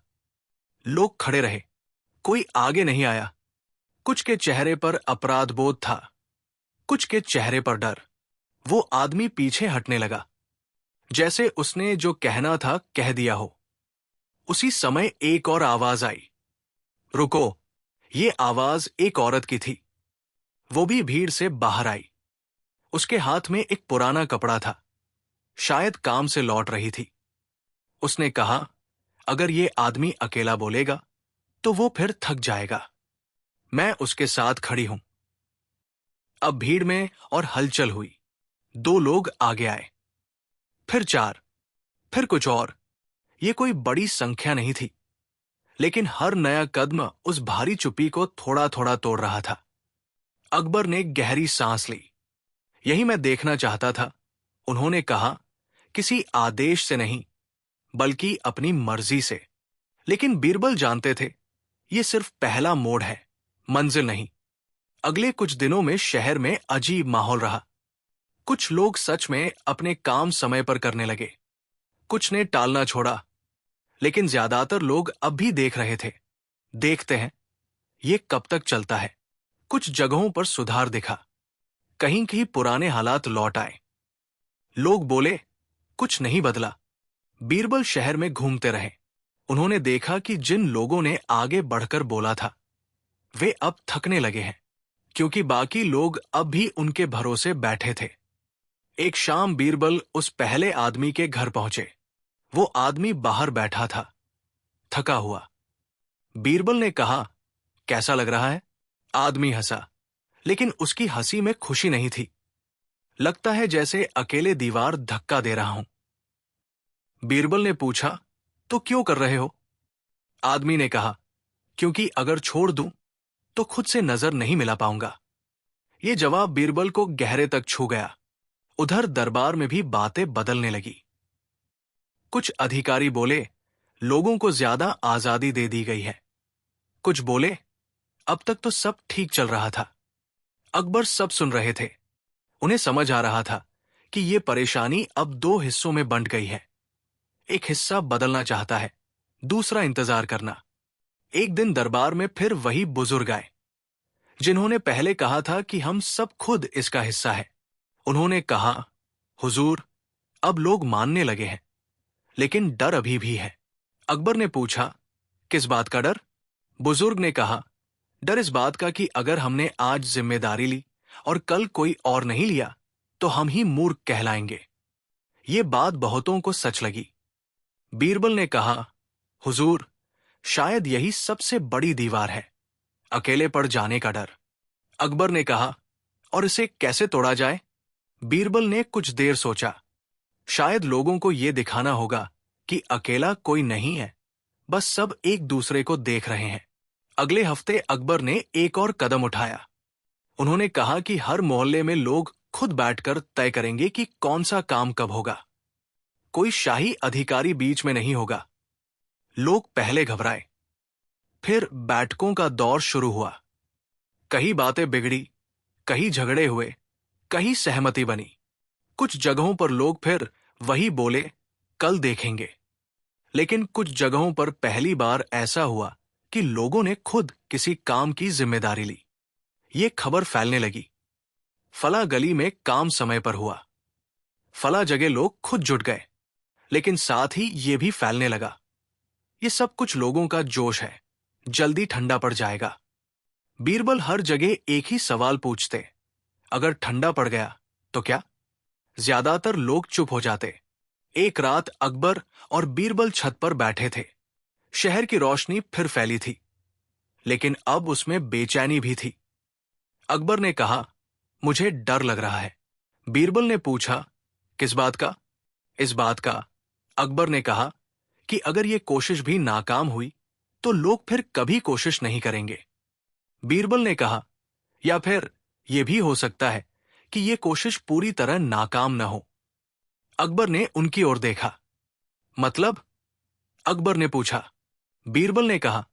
S1: लोग खड़े रहे, कोई आगे नहीं आया। कुछ के चेहरे पर अपराध बोध था, कुछ के चेहरे पर डर। वो आदमी पीछे हटने लगा, जैसे उसने जो कहना था कह दिया हो। उसी समय एक और आवाज आई, रुको। ये आवाज एक औरत की थी। वो भी भीड़ से बाहर आई। उसके हाथ में एक पुराना कपड़ा था, शायद काम से लौट रही थी। उसने कहा, अगर ये आदमी अकेला बोलेगा, तो वो फिर थक जाएगा। मैं उसके साथ खड़ी हूं। अब भीड़ में और हलचल हुई। 2 लोग आगे आए, फिर 4, फिर कुछ और। ये कोई बड़ी संख्या नहीं थी, लेकिन हर नया कदम उस भारी चुप्पी को थोड़ा थोड़ा तोड़ रहा था। अकबर ने गहरी सांस ली। यही मैं देखना चाहता था, उन्होंने कहा, किसी आदेश से नहीं, बल्कि अपनी मर्जी से। लेकिन बीरबल जानते थे, ये सिर्फ पहला मोड़ है, मंजिल नहीं। अगले कुछ दिनों में शहर में अजीब माहौल रहा। कुछ लोग सच में अपने काम समय पर करने लगे, कुछ ने टालना छोड़ा, लेकिन ज्यादातर लोग अब भी देख रहे थे। देखते हैं, ये कब तक चलता है। कुछ जगहों पर सुधार दिखा, कहीं कहीं पुराने हालात लौट आए। लोग बोले, कुछ नहीं बदला। बीरबल शहर में घूमते रहे। उन्होंने देखा कि जिन लोगों ने आगे बढ़कर बोला था, वे अब थकने लगे हैं, क्योंकि बाकी लोग अब भी उनके भरोसे बैठे थे। एक शाम बीरबल उस पहले आदमी के घर पहुंचे। वो आदमी बाहर बैठा था, थका हुआ। बीरबल ने कहा, कैसा लग रहा है? आदमी हंसा, लेकिन उसकी हंसी में खुशी नहीं थी। लगता है जैसे अकेले दीवार धक्का दे रहा हूं। बीरबल ने पूछा, तो क्यों कर रहे हो? आदमी ने कहा, क्योंकि अगर छोड़ दूं तो खुद से नजर नहीं मिला पाऊंगा। ये जवाब बीरबल को गहरे तक छू गया। उधर दरबार में भी बातें बदलने लगी। कुछ अधिकारी बोले, लोगों को ज्यादा आजादी दे दी गई है। कुछ बोले, अब तक तो सब ठीक चल रहा था। अकबर सब सुन रहे थे। उन्हें समझ आ रहा था कि ये परेशानी अब दो हिस्सों में बंट गई है। एक हिस्सा बदलना चाहता है, दूसरा इंतजार करना। एक दिन दरबार में फिर वही बुजुर्ग आए, जिन्होंने पहले कहा था कि हम सब खुद इसका हिस्सा है। उन्होंने कहा, हुजूर, अब लोग मानने लगे हैं, लेकिन डर अभी भी है। अकबर ने पूछा, किस बात का डर? बुजुर्ग ने कहा, डर इस बात का कि अगर हमने आज जिम्मेदारी ली और कल कोई और नहीं लिया तो हम ही मूर्ख कहलाएंगे। ये बात बहुतों को सच लगी। बीरबल ने कहा, हुजूर, शायद यही सबसे बड़ी दीवार है, अकेले पड़ जाने का डर। अकबर ने कहा, और इसे कैसे तोड़ा जाए? बीरबल ने कुछ देर सोचा। शायद लोगों को यह दिखाना होगा कि अकेला कोई नहीं है, बस सब एक दूसरे को देख रहे हैं। अगले हफ्ते अकबर ने एक और कदम उठाया। उन्होंने कहा कि हर मोहल्ले में लोग खुद बैठकर तय करेंगे कि कौन सा काम कब होगा। कोई शाही अधिकारी बीच में नहीं होगा। लोग पहले घबराए, फिर बैठकों का दौर शुरू हुआ। कहीं बातें बिगड़ी, कहीं झगड़े हुए, कहीं सहमति बनी। कुछ जगहों पर लोग फिर वही बोले, कल देखेंगे। लेकिन कुछ जगहों पर पहली बार ऐसा हुआ कि लोगों ने खुद किसी काम की जिम्मेदारी ली। ये खबर फैलने लगी, फला गली में काम समय पर हुआ, फला जगह लोग खुद जुट गए। लेकिन साथ ही ये भी फैलने लगा, ये सब कुछ लोगों का जोश है, जल्दी ठंडा पड़ जाएगा। बीरबल हर जगह एक ही सवाल पूछते, अगर ठंडा पड़ गया तो क्या? ज्यादातर लोग चुप हो जाते। एक रात अकबर और बीरबल छत पर बैठे थे। शहर की रोशनी फिर फैली थी, लेकिन अब उसमें बेचैनी भी थी। अकबर ने कहा, मुझे डर लग रहा है। बीरबल ने पूछा, किस बात का? इस बात का, अकबर ने कहा, कि अगर ये कोशिश भी नाकाम हुई तो लोग फिर कभी कोशिश नहीं करेंगे। बीरबल ने कहा, या फिर यह भी हो सकता है कि यह कोशिश पूरी तरह नाकाम न हो। अकबर ने उनकी ओर देखा। मतलब? अकबर ने पूछा। बीरबल ने कहा,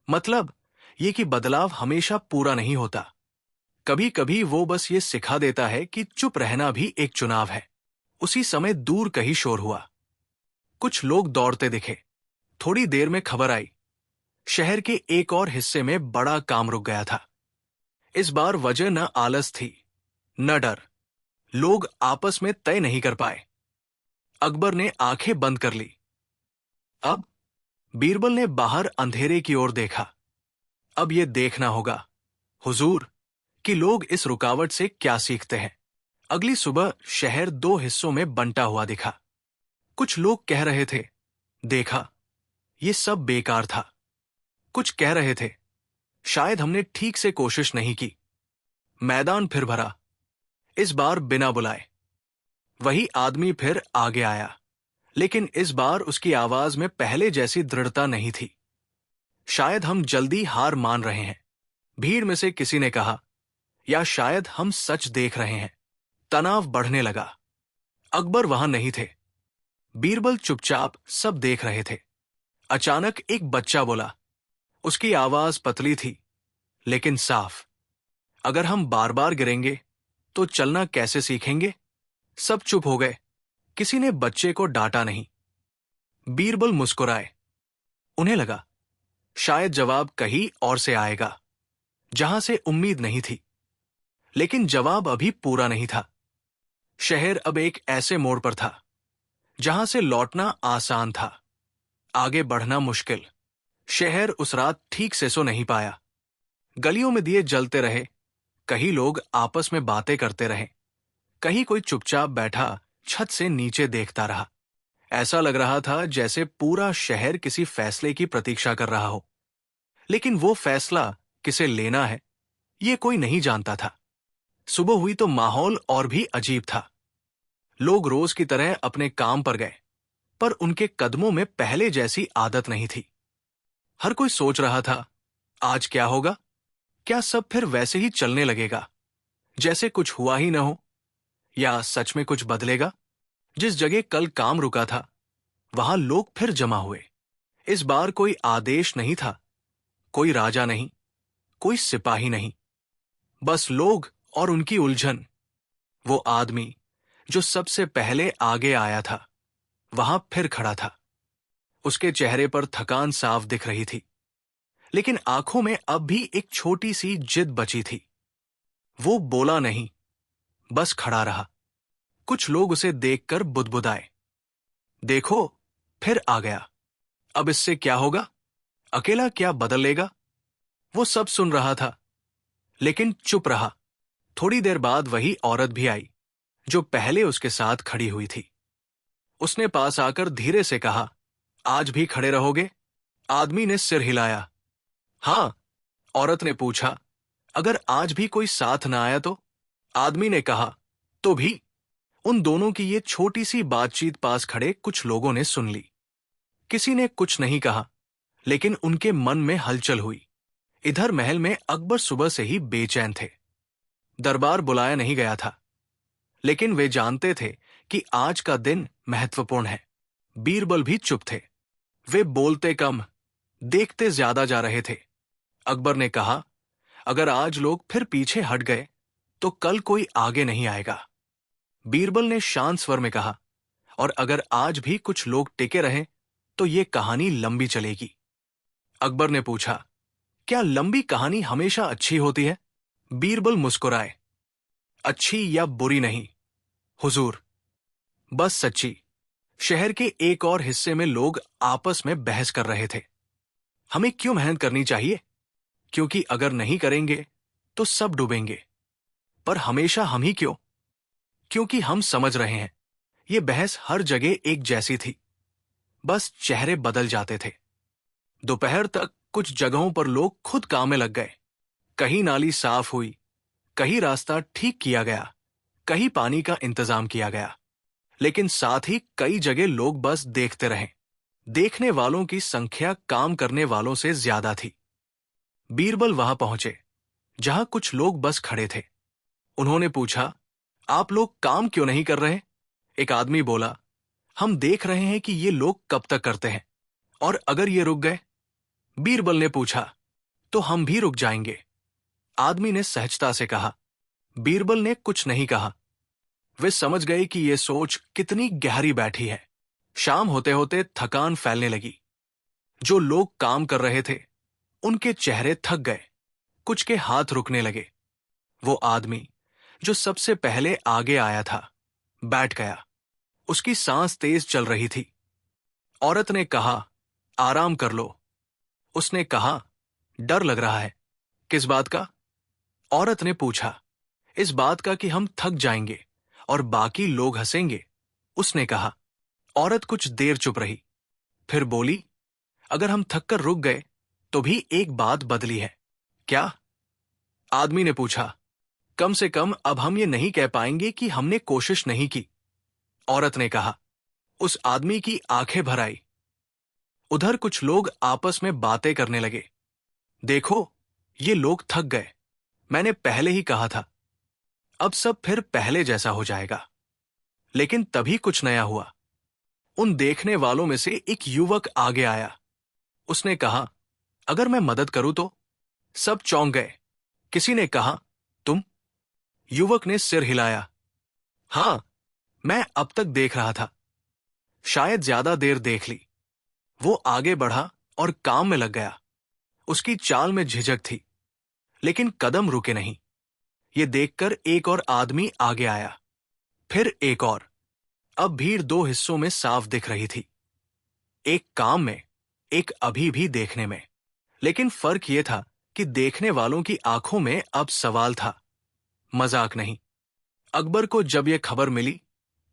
S1: मतलब ये कि बदलाव हमेशा पूरा नहीं होता। कभी कभी वो बस ये सिखा देता है कि चुप रहना भी एक चुनाव है। उसी समय दूर कहीं शोर हुआ। कुछ लोग दौड़ते दिखे। थोड़ी देर में खबर आई, शहर के एक और हिस्से में बड़ा काम रुक गया था। इस बार वजह न आलस थी, न डर। लोग आपस में तय नहीं कर पाए। अकबर ने आंखें बंद कर ली। अब? बीरबल ने बाहर अंधेरे की ओर देखा। अब यह देखना होगा, हुजूर, कि लोग इस रुकावट से क्या सीखते हैं। अगली सुबह शहर दो हिस्सों में बंटा हुआ दिखा। कुछ लोग कह रहे थे, देखा, ये सब बेकार था। कुछ कह रहे थे, शायद हमने ठीक से कोशिश नहीं की। मैदान फिर भरा, इस बार बिना बुलाए। वही आदमी फिर आगे आया, लेकिन इस बार उसकी आवाज में पहले जैसी दृढ़ता नहीं थी। शायद हम जल्दी हार मान रहे हैं, भीड़ में से किसी ने कहा, या शायद हम सच देख रहे हैं। तनाव बढ़ने लगा। अकबर वहां नहीं थे। बीरबल चुपचाप सब देख रहे थे। अचानक एक बच्चा बोला। उसकी आवाज पतली थी, लेकिन साफ। अगर हम बार बार गिरेंगे तो चलना कैसे सीखेंगे? सब चुप हो गए। किसी ने बच्चे को डांटा नहीं। बीरबल मुस्कुराए। उन्हें लगा, शायद जवाब कहीं और से आएगा, जहां से उम्मीद नहीं थी। लेकिन जवाब अभी पूरा नहीं था। शहर अब एक ऐसे मोड़ पर था जहां से लौटना आसान था, आगे बढ़ना मुश्किल। शहर उस रात ठीक से सो नहीं पाया। गलियों में दिए जलते रहे, कहीं लोग आपस में बातें करते रहे, कहीं कोई चुपचाप बैठा छत से नीचे देखता रहा। ऐसा लग रहा था जैसे पूरा शहर किसी फैसले की प्रतीक्षा कर रहा हो। लेकिन वो फैसला किसे लेना है, ये कोई नहीं जानता था। सुबह हुई तो माहौल और भी अजीब था। लोग रोज की तरह अपने काम पर गए, पर उनके कदमों में पहले जैसी आदत नहीं थी। हर कोई सोच रहा था, आज क्या होगा? क्या सब फिर वैसे ही चलने लगेगा, जैसे कुछ हुआ ही न हो? या सच में कुछ बदलेगा? जिस जगह कल काम रुका था, वहां लोग फिर जमा हुए। इस बार कोई आदेश नहीं था, कोई राजा नहीं, कोई सिपाही नहीं, बस लोग और उनकी उलझन। वो आदमी जो सबसे पहले आगे आया था वहां फिर खड़ा था। उसके चेहरे पर थकान साफ दिख रही थी, लेकिन आंखों में अब भी एक छोटी सी जिद बची थी। वो बोला नहीं, बस खड़ा रहा। कुछ लोग उसे देखकर बुदबुदाए, देखो, फिर आ गया, अब इससे क्या होगा, अकेला क्या बदल लेगा। वो सब सुन रहा था, लेकिन चुप रहा। थोड़ी देर बाद वही औरत भी आई जो पहले उसके साथ खड़ी हुई थी। उसने पास आकर धीरे से कहा, आज भी खड़े रहोगे? आदमी ने सिर हिलाया। हां। औरत ने पूछा, अगर आज भी कोई साथ ना आया तो? आदमी ने कहा, तो भी। उन दोनों की ये छोटी सी बातचीत पास खड़े कुछ लोगों ने सुन ली। किसी ने कुछ नहीं कहा, लेकिन उनके मन में हलचल हुई। इधर महल में अकबर सुबह से ही बेचैन थे। दरबार बुलाया नहीं गया था, लेकिन वे जानते थे कि आज का दिन महत्वपूर्ण है। बीरबल भी चुप थे। वे बोलते कम, देखते ज्यादा जा रहे थे। अकबर ने कहा, अगर आज लोग फिर पीछे हट गए तो कल कोई आगे नहीं आएगा। बीरबल ने शांत स्वर में कहा, और अगर आज भी कुछ लोग टिके रहे तो ये कहानी लंबी चलेगी। अकबर ने पूछा, क्या लंबी कहानी हमेशा अच्छी होती है? बीरबल मुस्कुराए, अच्छी या बुरी नहीं हुजूर, बस सच्ची। शहर के एक और हिस्से में लोग आपस में बहस कर रहे थे, हमें क्यों मेहनत करनी चाहिए, क्योंकि अगर नहीं करेंगे तो सब डूबेंगे। पर हमेशा हम ही क्यों? क्योंकि हम समझ रहे हैं। ये बहस हर जगह एक जैसी थी, बस चेहरे बदल जाते थे। दोपहर तक कुछ जगहों पर लोग खुद काम में लग गए। कहीं नाली साफ हुई, कहीं रास्ता ठीक किया गया, कहीं पानी का इंतजाम किया गया। लेकिन साथ ही कई जगह लोग बस देखते रहे। देखने वालों की संख्या काम करने वालों से ज्यादा थी। बीरबल वहां पहुंचे जहां कुछ लोग बस खड़े थे। उन्होंने पूछा, आप लोग काम क्यों नहीं कर रहे? एक आदमी बोला, हम देख रहे हैं कि ये लोग कब तक करते हैं, और अगर ये रुक गए? बीरबल ने पूछा, तो हम भी रुक जाएंगे। आदमी ने सहजता से कहा। बीरबल ने कुछ नहीं कहा। वे समझ गए कि ये सोच कितनी गहरी बैठी है। शाम होते होते थकान फैलने लगी। जो लोग काम कर रहे थे उनके चेहरे थक गए, कुछ के हाथ रुकने लगे। वो आदमी जो सबसे पहले आगे आया था बैठ गया। उसकी सांस तेज चल रही थी। औरत ने कहा, आराम कर लो। उसने कहा, डर लग रहा है। किस बात का? औरत ने पूछा, इस बात का कि हम थक जाएंगे और बाकी लोग हंसेंगे। उसने कहा। औरत कुछ देर चुप रही, फिर बोली, अगर हम थक कर रुक गए तो भी एक बात बदली है। क्या? आदमी ने पूछा। कम से कम अब हम ये नहीं कह पाएंगे कि हमने कोशिश नहीं की। औरत ने कहा। उस आदमी की आंखें भर आई। उधर कुछ लोग आपस में बातें करने लगे। देखो, ये लोग थक गए, मैंने पहले ही कहा था। अब सब फिर पहले जैसा हो जाएगा। लेकिन तभी कुछ नया हुआ। उन देखने वालों में से एक युवक आगे आया। उसने कहा, अगर मैं मदद करूं तो? सब चौंक गए। किसी ने कहा, तुम? युवक ने सिर हिलाया। हां, मैं अब तक देख रहा था, शायद ज्यादा देर देख ली। वो आगे बढ़ा और काम में लग गया। उसकी चाल में झिझक थी, लेकिन कदम रुके नहीं। ये देखकर एक और आदमी आगे आया, फिर एक और। अब भीड़ दो हिस्सों में साफ दिख रही थी, एक काम में, एक अभी भी देखने में। लेकिन फर्क यह था कि देखने वालों की आंखों में अब सवाल था, मजाक नहीं। अकबर को जब यह खबर मिली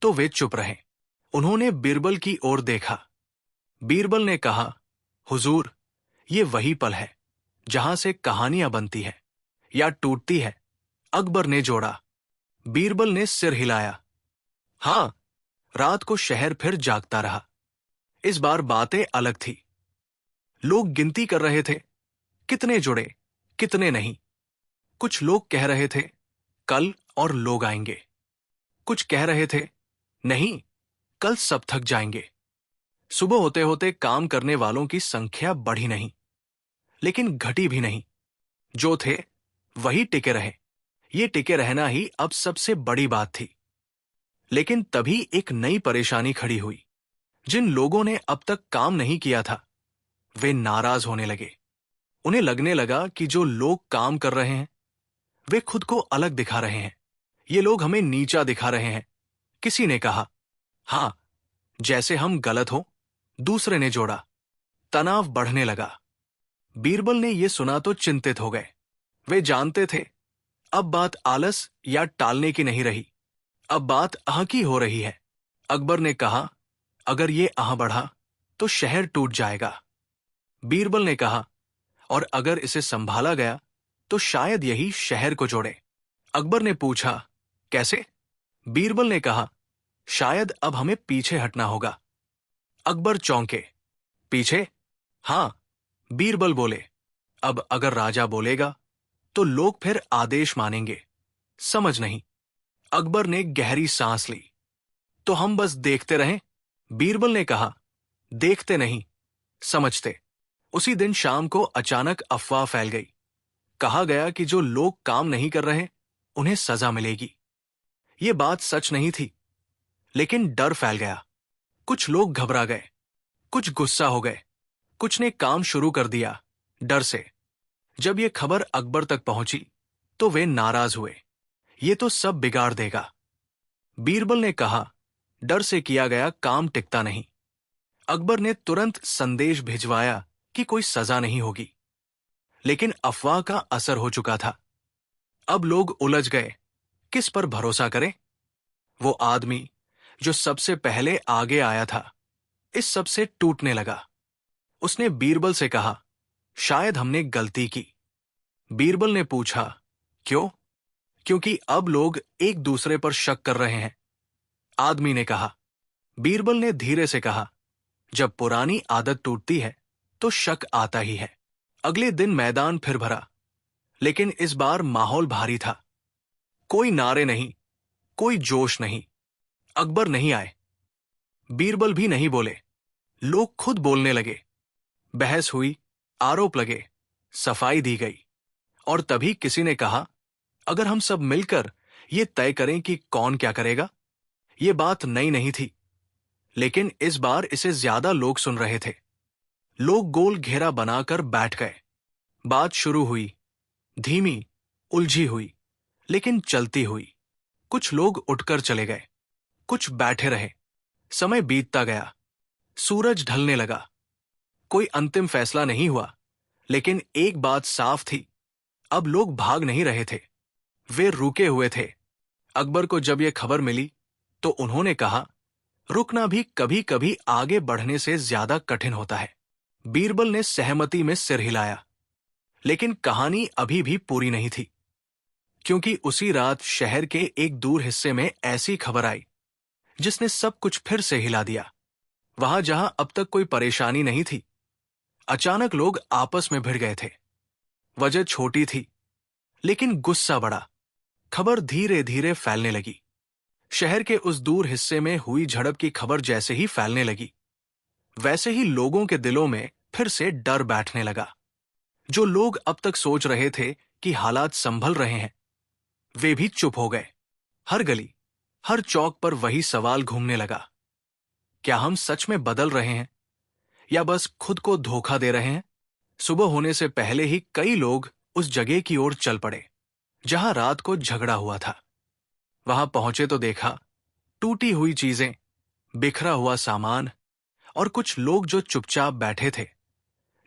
S1: तो वे चुप रहे। उन्होंने बीरबल की ओर देखा। बीरबल ने कहा, हुजूर, ये वही पल है जहां से कहानियां बनती है या टूटती है। अकबर ने जोड़ा। बीरबल ने सिर हिलाया। हां। रात को शहर फिर जागता रहा। इस बार बातें अलग थी। लोग गिनती कर रहे थे, कितने जुड़े, कितने नहीं। कुछ लोग कह रहे थे, कल और लोग आएंगे। कुछ कह रहे थे, नहीं, कल सब थक जाएंगे। सुबह होते होते काम करने वालों की संख्या बढ़ी नहीं, लेकिन घटी भी नहीं। जो थे वही टिके रहे। ये टिके रहना ही अब सबसे बड़ी बात थी। लेकिन तभी एक नई परेशानी खड़ी हुई। जिन लोगों ने अब तक काम नहीं किया था, वे नाराज होने लगे। उन्हें लगने लगा कि जो लोग काम कर रहे हैं, वे खुद को अलग दिखा रहे हैं। ये लोग हमें नीचा दिखा रहे हैं। किसी ने कहा, हाँ, जैसे हम गलत हो। दूसरे ने जोड़ा, तनाव बढ़ने लगा। बीरबल ने यह सुना तो चिंतित हो गए। वे जानते थे अब बात आलस या टालने की नहीं रही, अब बात आह की हो रही है। अकबर ने कहा, अगर ये आह बढ़ा तो शहर टूट जाएगा। बीरबल ने कहा, और अगर इसे संभाला गया तो शायद यही शहर को जोड़े। अकबर ने पूछा, कैसे? बीरबल ने कहा, शायद अब हमें पीछे हटना होगा। अकबर चौंके। पीछे? हाँ, बीरबल बोले। अब अगर राजा बोलेगा तो लोग फिर आदेश मानेंगे। समझ नहीं। अकबर ने गहरी सांस ली। तो हम बस देखते रहें? बीरबल ने कहा, देखते नहीं, समझते। उसी दिन शाम को अचानक अफवाह फैल गई। कहा गया कि जो लोग काम नहीं कर रहे, उन्हें सजा मिलेगी। ये बात सच नहीं थी, लेकिन डर फैल गया। कुछ लोग घबरा गए, कुछ गुस्सा हो गए, कुछ ने काम शुरू कर दिया डर से। जब ये खबर अकबर तक पहुंची तो वे नाराज हुए। ये तो सब बिगाड़ देगा। बीरबल ने कहा, डर से किया गया काम टिकता नहीं। अकबर ने तुरंत संदेश भिजवाया कि कोई सजा नहीं होगी। लेकिन अफवाह का असर हो चुका था। अब लोग उलझ गए, किस पर भरोसा करें? वो आदमी जो सबसे पहले आगे आया था, इस सब से टूटने लगा। उसने बीरबल से कहा, शायद हमने गलती की। बीरबल ने पूछा, क्यों? क्योंकि अब लोग एक दूसरे पर शक कर रहे हैं, आदमी ने कहा। बीरबल ने धीरे से कहा, जब पुरानी आदत टूटती है तो शक आता ही है। अगले दिन मैदान फिर भरा, लेकिन इस बार माहौल भारी था। कोई नारे नहीं, कोई जोश नहीं। अकबर नहीं आए, बीरबल भी नहीं बोले। लोग खुद बोलने लगे। बहस हुई, आरोप लगे, सफाई दी गई। और तभी किसी ने कहा, अगर हम सब मिलकर ये तय करें कि कौन क्या करेगा। ये बात नई नहीं थी, लेकिन इस बार इसे ज्यादा लोग सुन रहे थे। लोग गोल घेरा बनाकर बैठ गए। बात शुरू हुई, धीमी, उलझी हुई, लेकिन चलती हुई। कुछ लोग उठकर चले गए, कुछ बैठे रहे। समय बीतता गया, सूरज ढलने लगा। कोई अंतिम फैसला नहीं हुआ, लेकिन एक बात साफ थी, अब लोग भाग नहीं रहे थे, वे रुके हुए थे। अकबर को जब यह खबर मिली तो उन्होंने कहा, रुकना भी कभी कभी आगे बढ़ने से ज्यादा कठिन होता है। बीरबल ने सहमति में सिर हिलाया। लेकिन कहानी अभी भी पूरी नहीं थी, क्योंकि उसी रात शहर के एक दूर हिस्से में ऐसी खबर आई जिसने सब कुछ फिर से हिला दिया। वहां जहां अब तक कोई परेशानी नहीं थी, अचानक लोग आपस में भिड़ गए थे। वजह छोटी थी, लेकिन गुस्सा बढ़ा। खबर धीरे धीरे फैलने लगी। शहर के उस दूर हिस्से में हुई झड़प की खबर जैसे ही फैलने लगी, वैसे ही लोगों के दिलों में फिर से डर बैठने लगा। जो लोग अब तक सोच रहे थे कि हालात संभल रहे हैं, वे भी चुप हो गए। हर गली, हर चौक पर वही सवाल घूमने लगा, क्या हम सच में बदल रहे हैं या बस खुद को धोखा दे रहे हैं? सुबह होने से पहले ही कई लोग उस जगह की ओर चल पड़े जहां रात को झगड़ा हुआ था। वहां पहुंचे तो देखा, टूटी हुई चीजें, बिखरा हुआ सामान और कुछ लोग जो चुपचाप बैठे थे,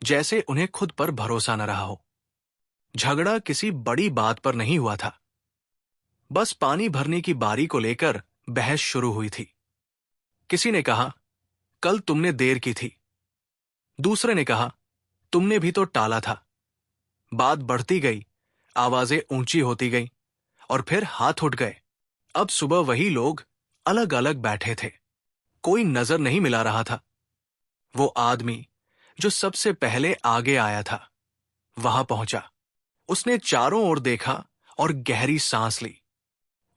S1: जैसे उन्हें खुद पर भरोसा न रहा हो। झगड़ा किसी बड़ी बात पर नहीं हुआ था, बस पानी भरने की बारी को लेकर बहस शुरू हुई थी। किसी ने कहा, कल तुमने देर की थी। दूसरे ने कहा, तुमने भी तो टाला था। बात बढ़ती गई, आवाजें ऊंची होती गई और फिर हाथ उठ गए। अब सुबह वही लोग अलग अलग बैठे थे, कोई नजर नहीं मिला रहा था। वो आदमी जो सबसे पहले आगे आया था वहां पहुंचा। उसने चारों ओर देखा और गहरी सांस ली।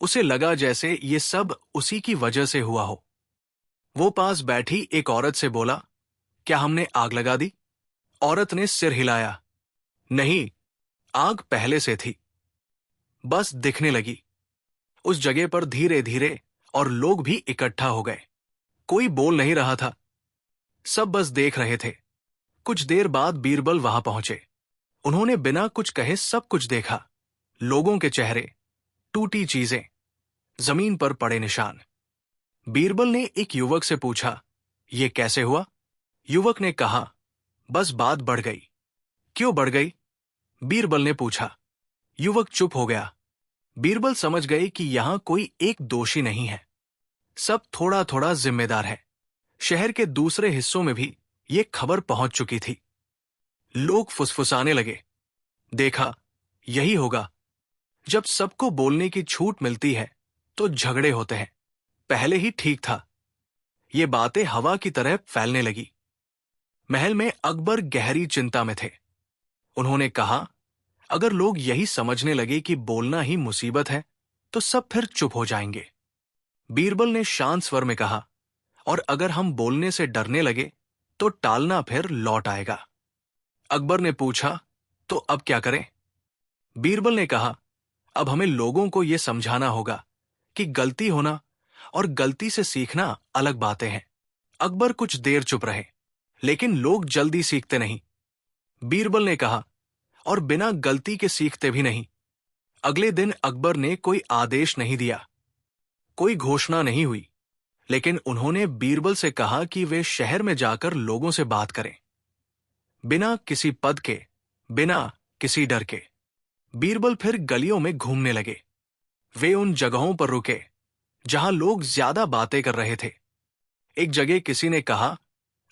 S1: उसे लगा जैसे ये सब उसी की वजह से हुआ हो। वो पास बैठी एक औरत से बोला, क्या हमने आग लगा दी? औरत ने सिर हिलाया, नहीं, आग पहले से थी, बस दिखने लगी। उस जगह पर धीरे धीरे और लोग भी इकट्ठा हो गए। कोई बोल नहीं रहा था, सब बस देख रहे थे। कुछ देर बाद बीरबल वहां पहुंचे। उन्होंने बिना कुछ कहे सब कुछ देखा। लोगों के चेहरे, टूटी चीजें, जमीन पर पड़े निशान। बीरबल ने एक युवक से पूछा, यह कैसे हुआ? युवक ने कहा, बस बात बढ़ गई। क्यों बढ़ गई? बीरबल ने पूछा। युवक चुप हो गया। बीरबल समझ गए कि यहां कोई एक दोषी नहीं है, सब थोड़ा थोड़ा जिम्मेदार है। शहर के दूसरे हिस्सों में भी ये खबर पहुंच चुकी थी। लोग फुसफुसाने लगे, देखा, यही होगा। जब सबको बोलने की छूट मिलती है तो झगड़े होते हैं। पहले ही ठीक था। ये बातें हवा की तरह फैलने लगी। महल में अकबर गहरी चिंता में थे। उन्होंने कहा, अगर लोग यही समझने लगे कि बोलना ही मुसीबत है तो सब फिर चुप हो जाएंगे। बीरबल ने शांत स्वर में कहा, और अगर हम बोलने से डरने लगे तो टालना फिर लौट आएगा। अकबर ने पूछा, तो अब क्या करें? बीरबल ने कहा, अब हमें लोगों को यह समझाना होगा कि गलती होना और गलती से सीखना अलग बातें हैं। अकबर कुछ देर चुप रहे, लेकिन लोग जल्दी सीखते नहीं। बीरबल ने कहा, और बिना गलती के सीखते भी नहीं। अगले दिन अकबर ने कोई आदेश नहीं दिया, कोई घोषणा नहीं हुई, लेकिन उन्होंने बीरबल से कहा कि वे शहर में जाकर लोगों से बात करें, बिना किसी पद के, बिना किसी डर के। बीरबल फिर गलियों में घूमने लगे। वे उन जगहों पर रुके जहां लोग ज्यादा बातें कर रहे थे। एक जगह किसी ने कहा,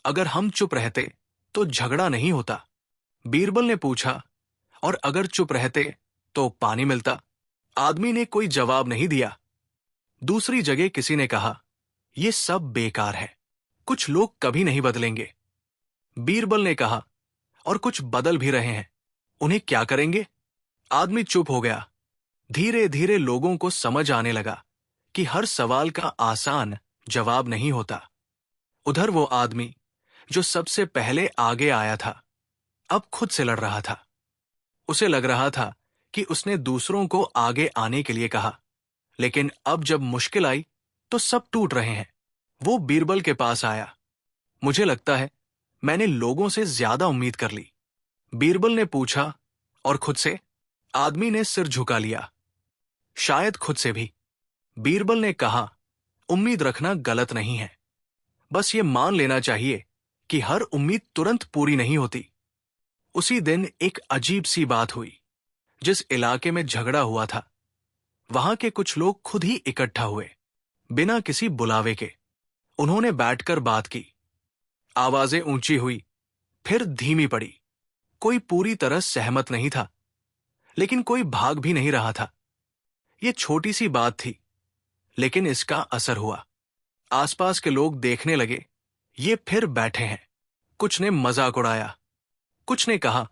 S1: अगर हम चुप रहते तो झगड़ा नहीं होता। बीरबल ने पूछा, और अगर चुप रहते तो पानी मिलता? आदमी ने कोई जवाब नहीं दिया। दूसरी जगह किसी ने कहा, यह सब बेकार है, कुछ लोग कभी नहीं बदलेंगे। बीरबल ने कहा, और कुछ बदल भी रहे हैं, उन्हें क्या करेंगे? आदमी चुप हो गया। धीरे धीरे लोगों को समझ आने लगा कि हर सवाल का आसान जवाब नहीं होता। उधर वो आदमी जो सबसे पहले आगे आया था, अब खुद से लड़ रहा था। उसे लग रहा था कि उसने दूसरों को आगे आने के लिए कहा, लेकिन अब जब मुश्किल आई तो सब टूट रहे हैं। वो बीरबल के पास आया। मुझे लगता है मैंने लोगों से ज्यादा उम्मीद कर ली। बीरबल ने पूछा, और खुद से? आदमी ने सिर झुका लिया, शायद खुद से भी। बीरबल ने कहा, उम्मीद रखना गलत नहीं है, बस ये मान लेना चाहिए कि हर उम्मीद तुरंत पूरी नहीं होती। उसी दिन एक अजीब सी बात हुई। जिस इलाके में झगड़ा हुआ था, वहां के कुछ लोग खुद ही इकट्ठा हुए, बिना किसी बुलावे के। उन्होंने बैठकर बात की। आवाजें ऊंची हुई, फिर धीमी पड़ी। कोई पूरी तरह सहमत नहीं था, लेकिन कोई भाग भी नहीं रहा था। यह छोटी सी बात थी, लेकिन इसका असर हुआ। आसपास के लोग देखने लगे, ये फिर बैठे हैं। कुछ ने मजाक उड़ाया, कुछ ने कहा,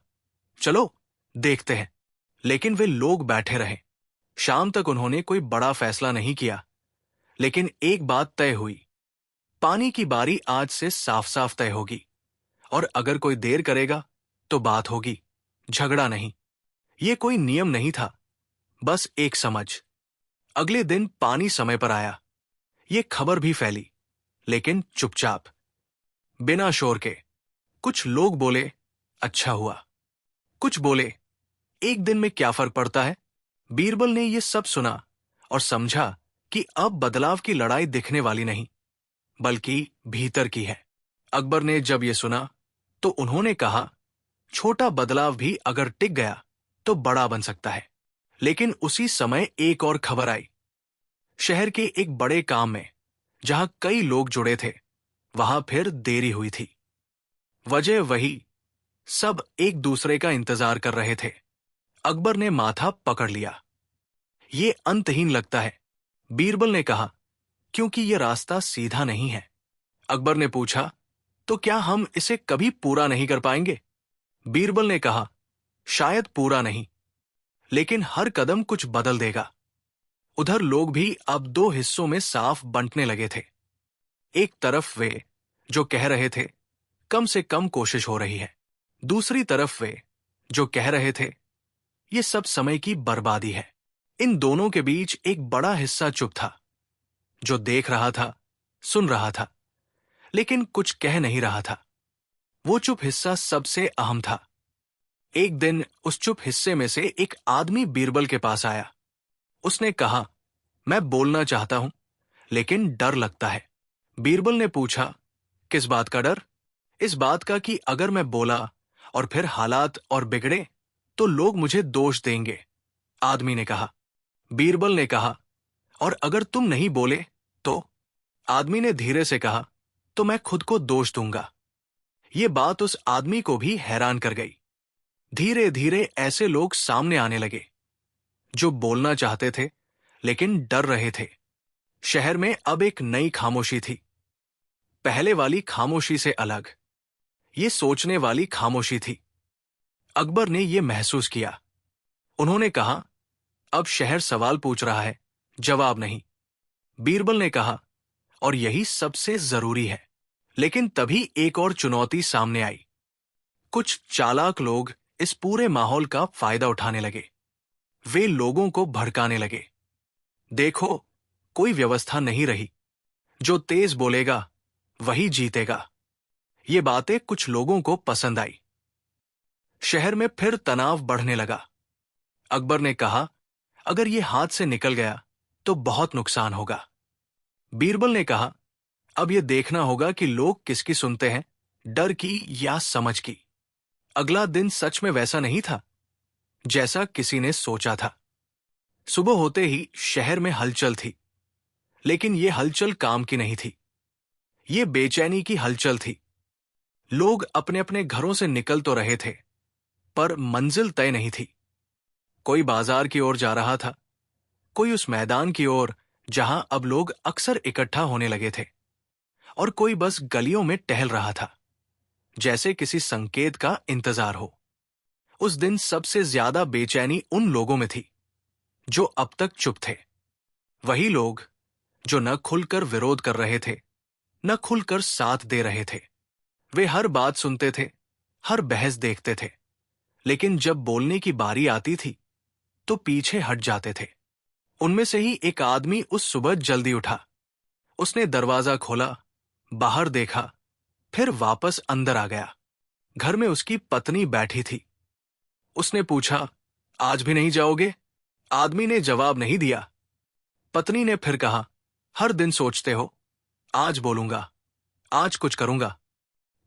S1: चलो देखते हैं, लेकिन वे लोग बैठे रहे। शाम तक उन्होंने कोई बड़ा फैसला नहीं किया, लेकिन एक बात तय हुई, पानी की बारी आज से साफ साफ तय होगी, और अगर कोई देर करेगा तो बात होगी, झगड़ा नहीं। ये कोई नियम नहीं था, बस एक समझ। अगले दिन पानी समय पर आया। ये खबर भी फैली, लेकिन चुपचाप, बिना शोर के। कुछ लोग बोले, अच्छा हुआ। कुछ बोले, एक दिन में क्या फर्क पड़ता है? बीरबल ने यह सब सुना और समझा कि अब बदलाव की लड़ाई दिखने वाली नहीं, बल्कि भीतर की है। अकबर ने जब यह सुना तो उन्होंने कहा, छोटा बदलाव भी अगर टिक गया तो बड़ा बन सकता है। लेकिन उसी समय एक और खबर आई। शहर के एक बड़े काम में, जहां कई लोग जुड़े थे, वहां फिर देरी हुई थी। वजह वही, सब एक दूसरे का इंतजार कर रहे थे। अकबर ने माथा पकड़ लिया। ये अंतहीन लगता है, बीरबल ने कहा, क्योंकि यह रास्ता सीधा नहीं है। अकबर ने पूछा, तो क्या हम इसे कभी पूरा नहीं कर पाएंगे? बीरबल ने कहा, शायद पूरा नहीं, लेकिन हर कदम कुछ बदल देगा। उधर लोग भी अब दो हिस्सों में साफ बंटने लगे थे। एक तरफ वे जो कह रहे थे कम से कम कोशिश हो रही है, दूसरी तरफ वे जो कह रहे थे ये सब समय की बर्बादी है। इन दोनों के बीच एक बड़ा हिस्सा चुप था, जो देख रहा था, सुन रहा था, लेकिन कुछ कह नहीं रहा था। वो चुप हिस्सा सबसे अहम था। एक दिन उस चुप हिस्से में से एक आदमी बीरबल के पास आया। उसने कहा, मैं बोलना चाहता हूं, लेकिन डर लगता है। बीरबल ने पूछा, किस बात का डर? इस बात का कि अगर मैं बोला और फिर हालात और बिगड़े तो लोग मुझे दोष देंगे, आदमी ने कहा। बीरबल ने कहा, और अगर तुम नहीं बोले तो? आदमी ने धीरे से कहा, तो मैं खुद को दोष दूंगा। ये बात उस आदमी को भी हैरान कर गई। धीरे धीरे ऐसे लोग सामने आने लगे जो बोलना चाहते थे लेकिन डर रहे थे। शहर में अब एक नई खामोशी थी, पहले वाली खामोशी से अलग। ये सोचने वाली खामोशी थी। अकबर ने यह महसूस किया। उन्होंने कहा, अब शहर सवाल पूछ रहा है, जवाब नहीं। बीरबल ने कहा, और यही सबसे जरूरी है। लेकिन तभी एक और चुनौती सामने आई। कुछ चालाक लोग इस पूरे माहौल का फायदा उठाने लगे। वे लोगों को भड़काने लगे। देखो, कोई व्यवस्था नहीं रही, जो तेज बोलेगा वही जीतेगा। ये बातें कुछ लोगों को पसंद आई। शहर में फिर तनाव बढ़ने लगा। अकबर ने कहा, अगर ये हाथ से निकल गया तो बहुत नुकसान होगा। बीरबल ने कहा, अब यह देखना होगा कि लोग किसकी सुनते हैं, डर की या समझ की। अगला दिन सच में वैसा नहीं था जैसा किसी ने सोचा था। सुबह होते ही शहर में हलचल थी, लेकिन यह हलचल काम की नहीं थी। ये बेचैनी की हलचल थी। लोग अपने अपने घरों से निकल तो रहे थे, पर मंजिल तय नहीं थी। कोई बाजार की ओर जा रहा था, कोई उस मैदान की ओर जहां अब लोग अक्सर इकट्ठा होने लगे थे, और कोई बस गलियों में टहल रहा था, जैसे किसी संकेत का इंतजार हो। उस दिन सबसे ज्यादा बेचैनी उन लोगों में थी जो अब तक चुप थे। वही लोग जो न खुलकर विरोध कर रहे थे, न खुलकर साथ दे रहे थे। वे हर बात सुनते थे, हर बहस देखते थे, लेकिन जब बोलने की बारी आती थी तो पीछे हट जाते थे। उनमें से ही एक आदमी उस सुबह जल्दी उठा। उसने दरवाजा खोला, बाहर देखा, फिर वापस अंदर आ गया। घर में उसकी पत्नी बैठी थी। उसने पूछा, आज भी नहीं जाओगे? आदमी ने जवाब नहीं दिया। पत्नी ने फिर कहा, हर दिन सोचते हो, आज बोलूंगा, आज कुछ करूंगा।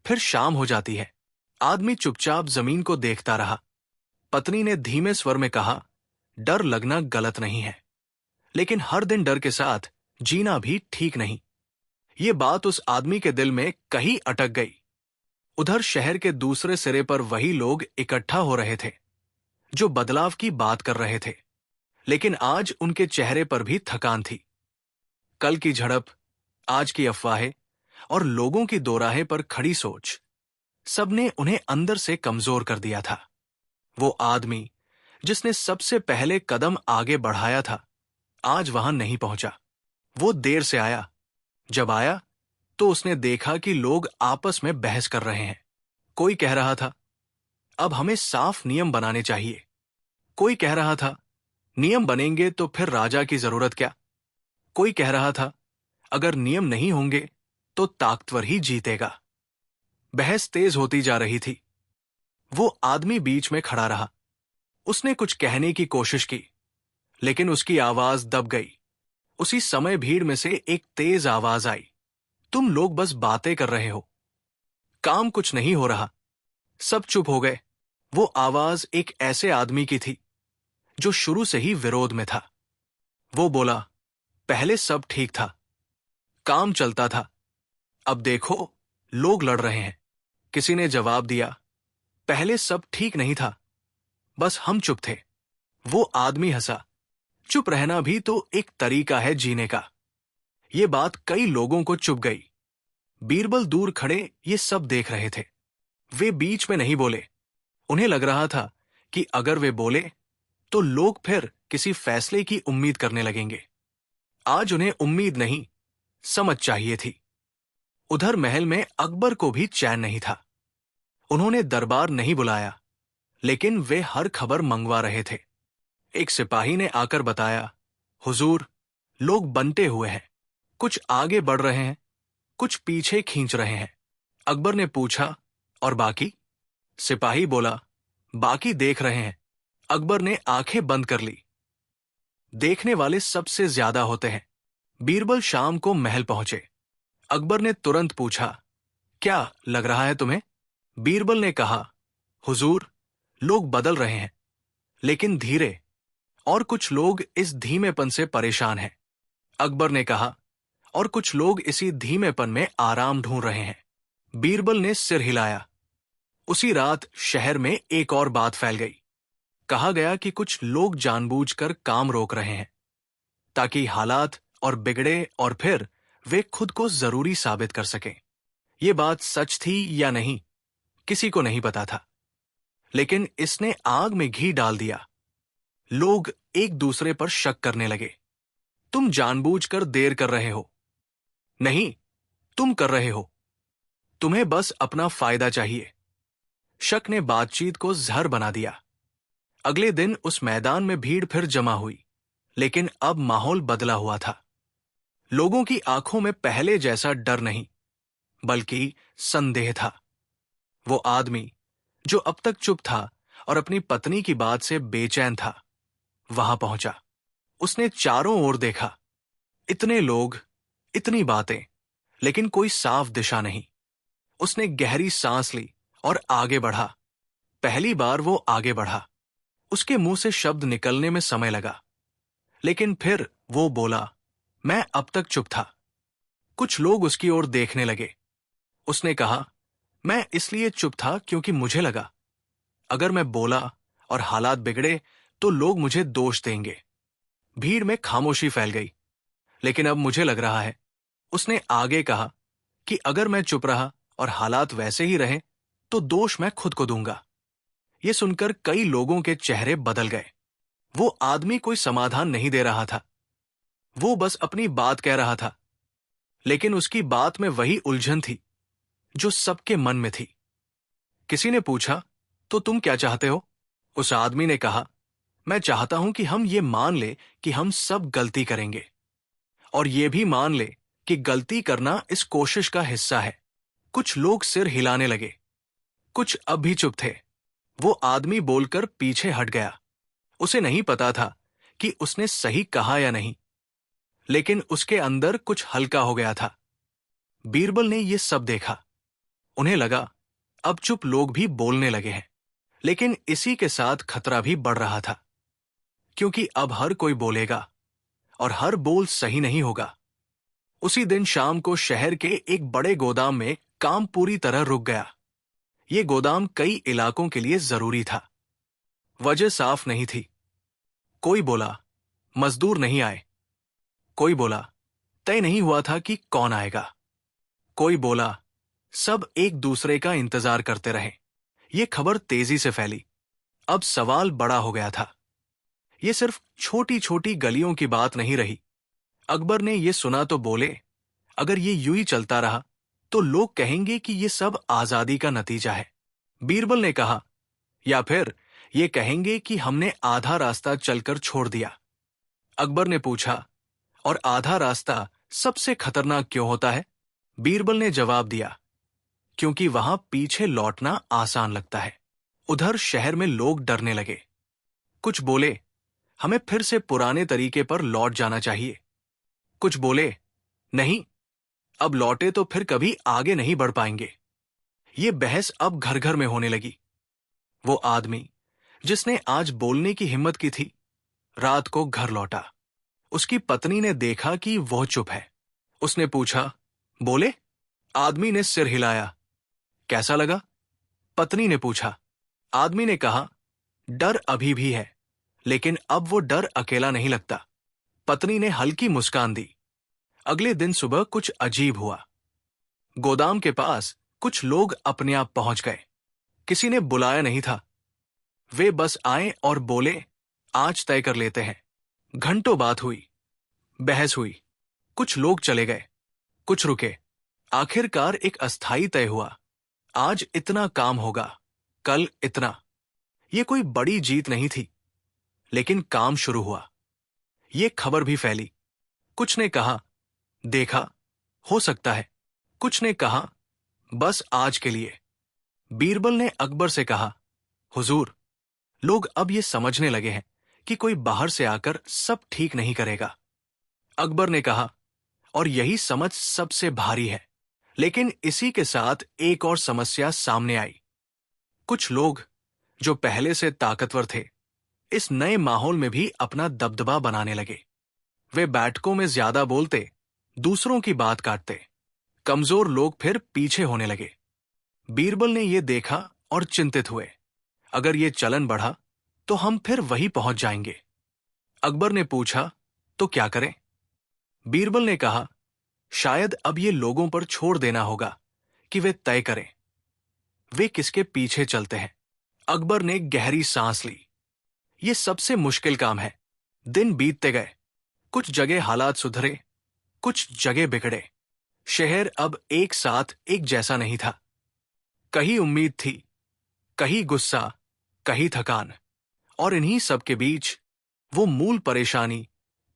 S1: फिर शाम हो जाती है। आदमी चुपचाप जमीन को देखता रहा। पत्नी ने धीमे स्वर में कहा, डर लगना गलत नहीं है, लेकिन हर दिन डर के साथ जीना भी ठीक नहीं। ये बात उस आदमी के दिल में कहीं अटक गई। उधर शहर के दूसरे सिरे पर वही लोग इकट्ठा हो रहे थे जो बदलाव की बात कर रहे थे, लेकिन आज उनके चेहरे पर भी थकान थी। कल की झड़प, आज की अफवाहें और लोगों की दोराहे पर खड़ी सोच, सबने उन्हें अंदर से कमजोर कर दिया था। वो आदमी जिसने सबसे पहले कदम आगे बढ़ाया था, आज वहां नहीं पहुंचा। वो देर से आया। जब आया तो उसने देखा कि लोग आपस में बहस कर रहे हैं। कोई कह रहा था, अब हमें साफ नियम बनाने चाहिए। कोई कह रहा था, नियम बनेंगे तो फिर राजा की जरूरत क्या? कोई कह रहा था, अगर नियम नहीं होंगे तो ताकतवर ही जीतेगा। बहस तेज होती जा रही थी। वो आदमी बीच में खड़ा रहा। उसने कुछ कहने की कोशिश की, लेकिन उसकी आवाज दब गई। उसी समय भीड़ में से एक तेज आवाज आई, तुम लोग बस बातें कर रहे हो, काम कुछ नहीं हो रहा। सब चुप हो गए। वो आवाज एक ऐसे आदमी की थी जो शुरू से ही विरोध में था। वो बोला, पहले सब ठीक था, काम चलता था, अब देखो लोग लड़ रहे हैं। किसी ने जवाब दिया, पहले सब ठीक नहीं था, बस हम चुप थे। वो आदमी हंसा, चुप रहना भी तो एक तरीका है जीने का। ये बात कई लोगों को चुप गई। बीरबल दूर खड़े ये सब देख रहे थे। वे बीच में नहीं बोले। उन्हें लग रहा था कि अगर वे बोले तो लोग फिर किसी फैसले की उम्मीद करने लगेंगे। आज उन्हें उम्मीद नहीं, समझ चाहिए थी। उधर महल में अकबर को भी चैन नहीं था। उन्होंने दरबार नहीं बुलाया, लेकिन वे हर खबर मंगवा रहे थे। एक सिपाही ने आकर बताया, हुजूर, लोग बंटे हुए हैं, कुछ आगे बढ़ रहे हैं, कुछ पीछे खींच रहे हैं। अकबर ने पूछा, और बाकी? सिपाही बोला, बाकी देख रहे हैं। अकबर ने आंखें बंद कर ली। देखने वाले सबसे ज्यादा होते हैं। बीरबल शाम को महल पहुंचे। अकबर ने तुरंत पूछा, क्या लग रहा है तुम्हें? बीरबल ने कहा, हुजूर, लोग बदल रहे हैं, लेकिन धीरे, और कुछ लोग इस धीमेपन से परेशान हैं। अकबर ने कहा, और कुछ लोग इसी धीमेपन में आराम ढूंढ रहे हैं। बीरबल ने सिर हिलाया। उसी रात शहर में एक और बात फैल गई। कहा गया कि कुछ लोग जानबूझकर काम रोक रहे हैं, ताकि हालात और बिगड़े और फिर वे खुद को जरूरी साबित कर सकें। ये बात सच थी या नहीं, किसी को नहीं पता था, लेकिन इसने आग में घी डाल दिया। लोग एक दूसरे पर शक करने लगे। तुम जानबूझकर देर कर रहे हो। नहीं, तुम कर रहे हो। तुम्हें बस अपना फायदा चाहिए। शक ने बातचीत को जहर बना दिया। अगले दिन उस मैदान में भीड़ फिर जमा हुई, लेकिन अब माहौल बदला हुआ था। लोगों की आंखों में पहले जैसा डर नहीं, बल्कि संदेह था। वो आदमी जो अब तक चुप था और अपनी पत्नी की बात से बेचैन था, वहां पहुंचा। उसने चारों ओर देखा। इतने लोग, इतनी बातें, लेकिन कोई साफ दिशा नहीं। उसने गहरी सांस ली और आगे बढ़ा। पहली बार वो आगे बढ़ा। उसके मुंह से शब्द निकलने में समय लगा, लेकिन फिर वो बोला, मैं अब तक चुप था। कुछ लोग उसकी ओर देखने लगे। उसने कहा, मैं इसलिए चुप था क्योंकि मुझे लगा, अगर मैं बोला और हालात बिगड़े तो लोग मुझे दोष देंगे। भीड़ में खामोशी फैल गई, लेकिन अब मुझे लग रहा है, उसने आगे कहा, कि अगर मैं चुप रहा और हालात वैसे ही रहे तो दोष मैं खुद को दूंगा। यह सुनकर कई लोगों के चेहरे बदल गए। वो आदमी कोई समाधान नहीं दे रहा था, वो बस अपनी बात कह रहा था, लेकिन उसकी बात में वही उलझन थी जो सबके मन में थी। किसी ने पूछा, तो तुम क्या चाहते हो? उस आदमी ने कहा, मैं चाहता हूं कि हम ये मान ले कि हम सब गलती करेंगे, और ये भी मान ले कि गलती करना इस कोशिश का हिस्सा है। कुछ लोग सिर हिलाने लगे, कुछ अब भी चुप थे। वो आदमी बोलकर पीछे हट गया। उसे नहीं पता था कि उसने सही कहा या नहीं, लेकिन उसके अंदर कुछ हल्का हो गया था। बीरबल ने यह सब देखा। उन्हें लगा, अब चुप लोग भी बोलने लगे हैं, लेकिन इसी के साथ खतरा भी बढ़ रहा था, क्योंकि अब हर कोई बोलेगा और हर बोल सही नहीं होगा। उसी दिन शाम को शहर के एक बड़े गोदाम में काम पूरी तरह रुक गया। ये गोदाम कई इलाकों के लिए जरूरी था। वजह साफ नहीं थी। कोई बोला, मजदूर नहीं आए। कोई बोला, तय नहीं हुआ था कि कौन आएगा। कोई बोला, सब एक दूसरे का इंतजार करते रहे। ये खबर तेजी से फैली। अब सवाल बड़ा हो गया था। ये सिर्फ छोटी छोटी गलियों की बात नहीं रही। अकबर ने यह सुना तो बोले, अगर ये यूं ही चलता रहा तो लोग कहेंगे कि ये सब आजादी का नतीजा है। बीरबल ने कहा, या फिर ये कहेंगे कि हमने आधा रास्ता चलकर छोड़ दिया। अकबर ने पूछा, और आधा रास्ता सबसे खतरनाक क्यों होता है? बीरबल ने जवाब दिया, क्योंकि वहां पीछे लौटना आसान लगता है। उधर शहर में लोग डरने लगे। कुछ बोले, हमें फिर से पुराने तरीके पर लौट जाना चाहिए। कुछ बोले, नहीं, अब लौटे तो फिर कभी आगे नहीं बढ़ पाएंगे। ये बहस अब घर घर में होने लगी। वो आदमी जिसने आज बोलने की हिम्मत की थी, रात को घर लौटा। उसकी पत्नी ने देखा कि वह चुप है। उसने पूछा, बोले? आदमी ने सिर हिलाया। कैसा लगा? पत्नी ने पूछा। आदमी ने कहा, डर अभी भी है, लेकिन अब वो डर अकेला नहीं लगता। पत्नी ने हल्की मुस्कान दी। अगले दिन सुबह कुछ अजीब हुआ। गोदाम के पास कुछ लोग अपने आप पहुंच गए। किसी ने बुलाया नहीं था। वे बस आए और बोले, आज तय कर लेते हैं। घंटों बात हुई, बहस हुई। कुछ लोग चले गए, कुछ रुके, आखिरकार एक अस्थाई तय हुआ। आज इतना काम होगा, कल इतना। ये कोई बड़ी जीत नहीं थी, लेकिन काम शुरू हुआ। ये खबर भी फैली। कुछ ने कहा, देखा, हो सकता है। कुछ ने कहा, बस आज के लिए। बीरबल ने अकबर से कहा, हुजूर, लोग अब ये समझने लगे हैं कि कोई बाहर से आकर सब ठीक नहीं करेगा। अकबर ने कहा, और यही समझ सबसे भारी है। लेकिन इसी के साथ एक और समस्या सामने आई। कुछ लोग जो पहले से ताकतवर थे, इस नए माहौल में भी अपना दबदबा बनाने लगे। वे बैठकों में ज्यादा बोलते, दूसरों की बात काटते। कमजोर लोग फिर पीछे होने लगे। बीरबल ने यह देखा और चिंतित हुए। अगर ये चलन बढ़ा तो हम फिर वहीं पहुंच जाएंगे। अकबर ने पूछा, तो क्या करें? बीरबल ने कहा, शायद अब ये लोगों पर छोड़ देना होगा कि वे तय करें वे किसके पीछे चलते हैं। अकबर ने गहरी सांस ली। ये सबसे मुश्किल काम है। दिन बीतते गए। कुछ जगह हालात सुधरे, कुछ जगह बिगड़े। शहर अब एक साथ एक जैसा नहीं था। कहीं उम्मीद थी, कहीं गुस्सा, कहीं थकान। और इन्हीं सब के बीच वो मूल परेशानी,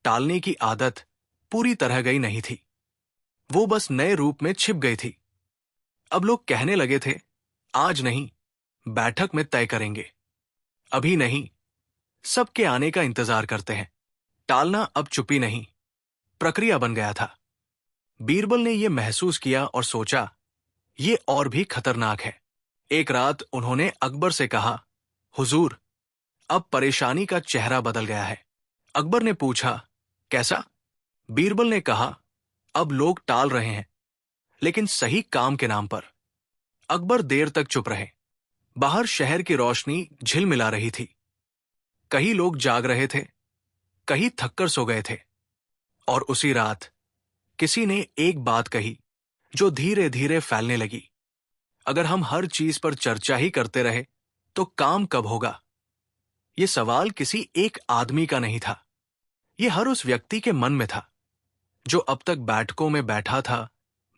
S1: टालने की आदत पूरी तरह गई नहीं थी। वो बस नए रूप में छिप गई थी। अब लोग कहने लगे थे, आज नहीं, बैठक में तय करेंगे। अभी नहीं, सबके आने का इंतजार करते हैं। टालना अब चुप्पी नहीं, प्रक्रिया बन गया था। बीरबल ने यह महसूस किया और सोचा, ये और भी खतरनाक है। एक रात उन्होंने अकबर से कहा, हुजूर, अब परेशानी का चेहरा बदल गया है। अकबर ने पूछा, कैसा? बीरबल ने कहा, अब लोग टाल रहे हैं, लेकिन सही काम के नाम पर। अकबर देर तक चुप रहे। बाहर शहर की रोशनी झिलमिला रही थी। कहीं लोग जाग रहे थे, कहीं थककर सो गए थे। और उसी रात किसी ने एक बात कही जो धीरे धीरे फैलने लगी। अगर हम हर चीज पर चर्चा ही करते रहे तो काम कब होगा? यह सवाल किसी एक आदमी का नहीं था। यह हर उस व्यक्ति के मन में था जो अब तक बैठकों में बैठा था,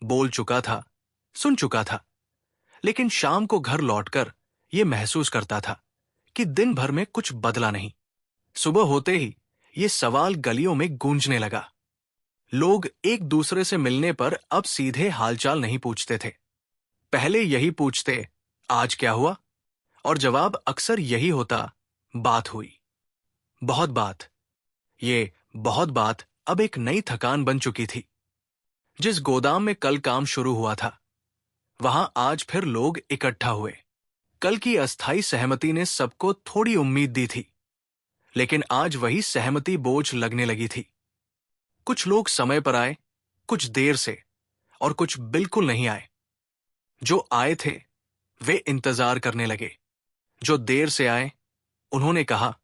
S1: बोल चुका था, सुन चुका था, लेकिन शाम को घर लौटकर यह महसूस करता था कि दिन भर में कुछ बदला नहीं। सुबह होते ही यह सवाल गलियों में गूंजने लगा। लोग एक दूसरे से मिलने पर अब सीधे हालचाल नहीं पूछते थे। पहले यही पूछते, आज क्या हुआ? और जवाब अक्सर यही होता, बात हुई। बहुत बात। ये बहुत बात अब एक नई थकान बन चुकी थी। जिस गोदाम में कल काम शुरू हुआ था, वहां आज फिर लोग इकट्ठा हुए। कल की अस्थाई सहमति ने सबको थोड़ी उम्मीद दी थी, लेकिन आज वही सहमति बोझ लगने लगी थी। कुछ लोग समय पर आए, कुछ देर से, और कुछ बिल्कुल नहीं आए। जो आए थे वे इंतजार करने लगे। जो देर से आए, उन्होंने कहा,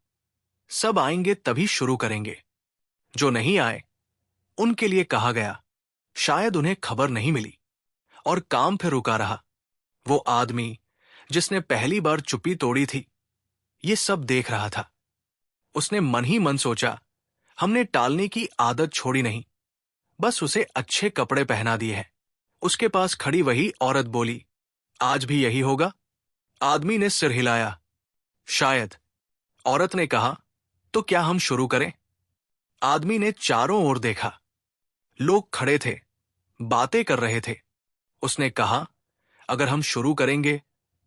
S1: सब आएंगे तभी शुरू करेंगे। जो नहीं आए, उनके लिए कहा गया, शायद उन्हें खबर नहीं मिली। और काम फिर रुका रहा। वो आदमी जिसने पहली बार चुप्पी तोड़ी थी, ये सब देख रहा था। उसने मन ही मन सोचा, हमने टालने की आदत छोड़ी नहीं, बस उसे अच्छे कपड़े पहना दिए हैं। उसके पास खड़ी वही औरत बोली, आज भी यही होगा? आदमी ने सिर हिलाया, शायद। औरत ने कहा, तो क्या हम शुरू करें? आदमी ने चारों ओर देखा। लोग खड़े थे, बातें कर रहे थे। उसने कहा, अगर हम शुरू करेंगे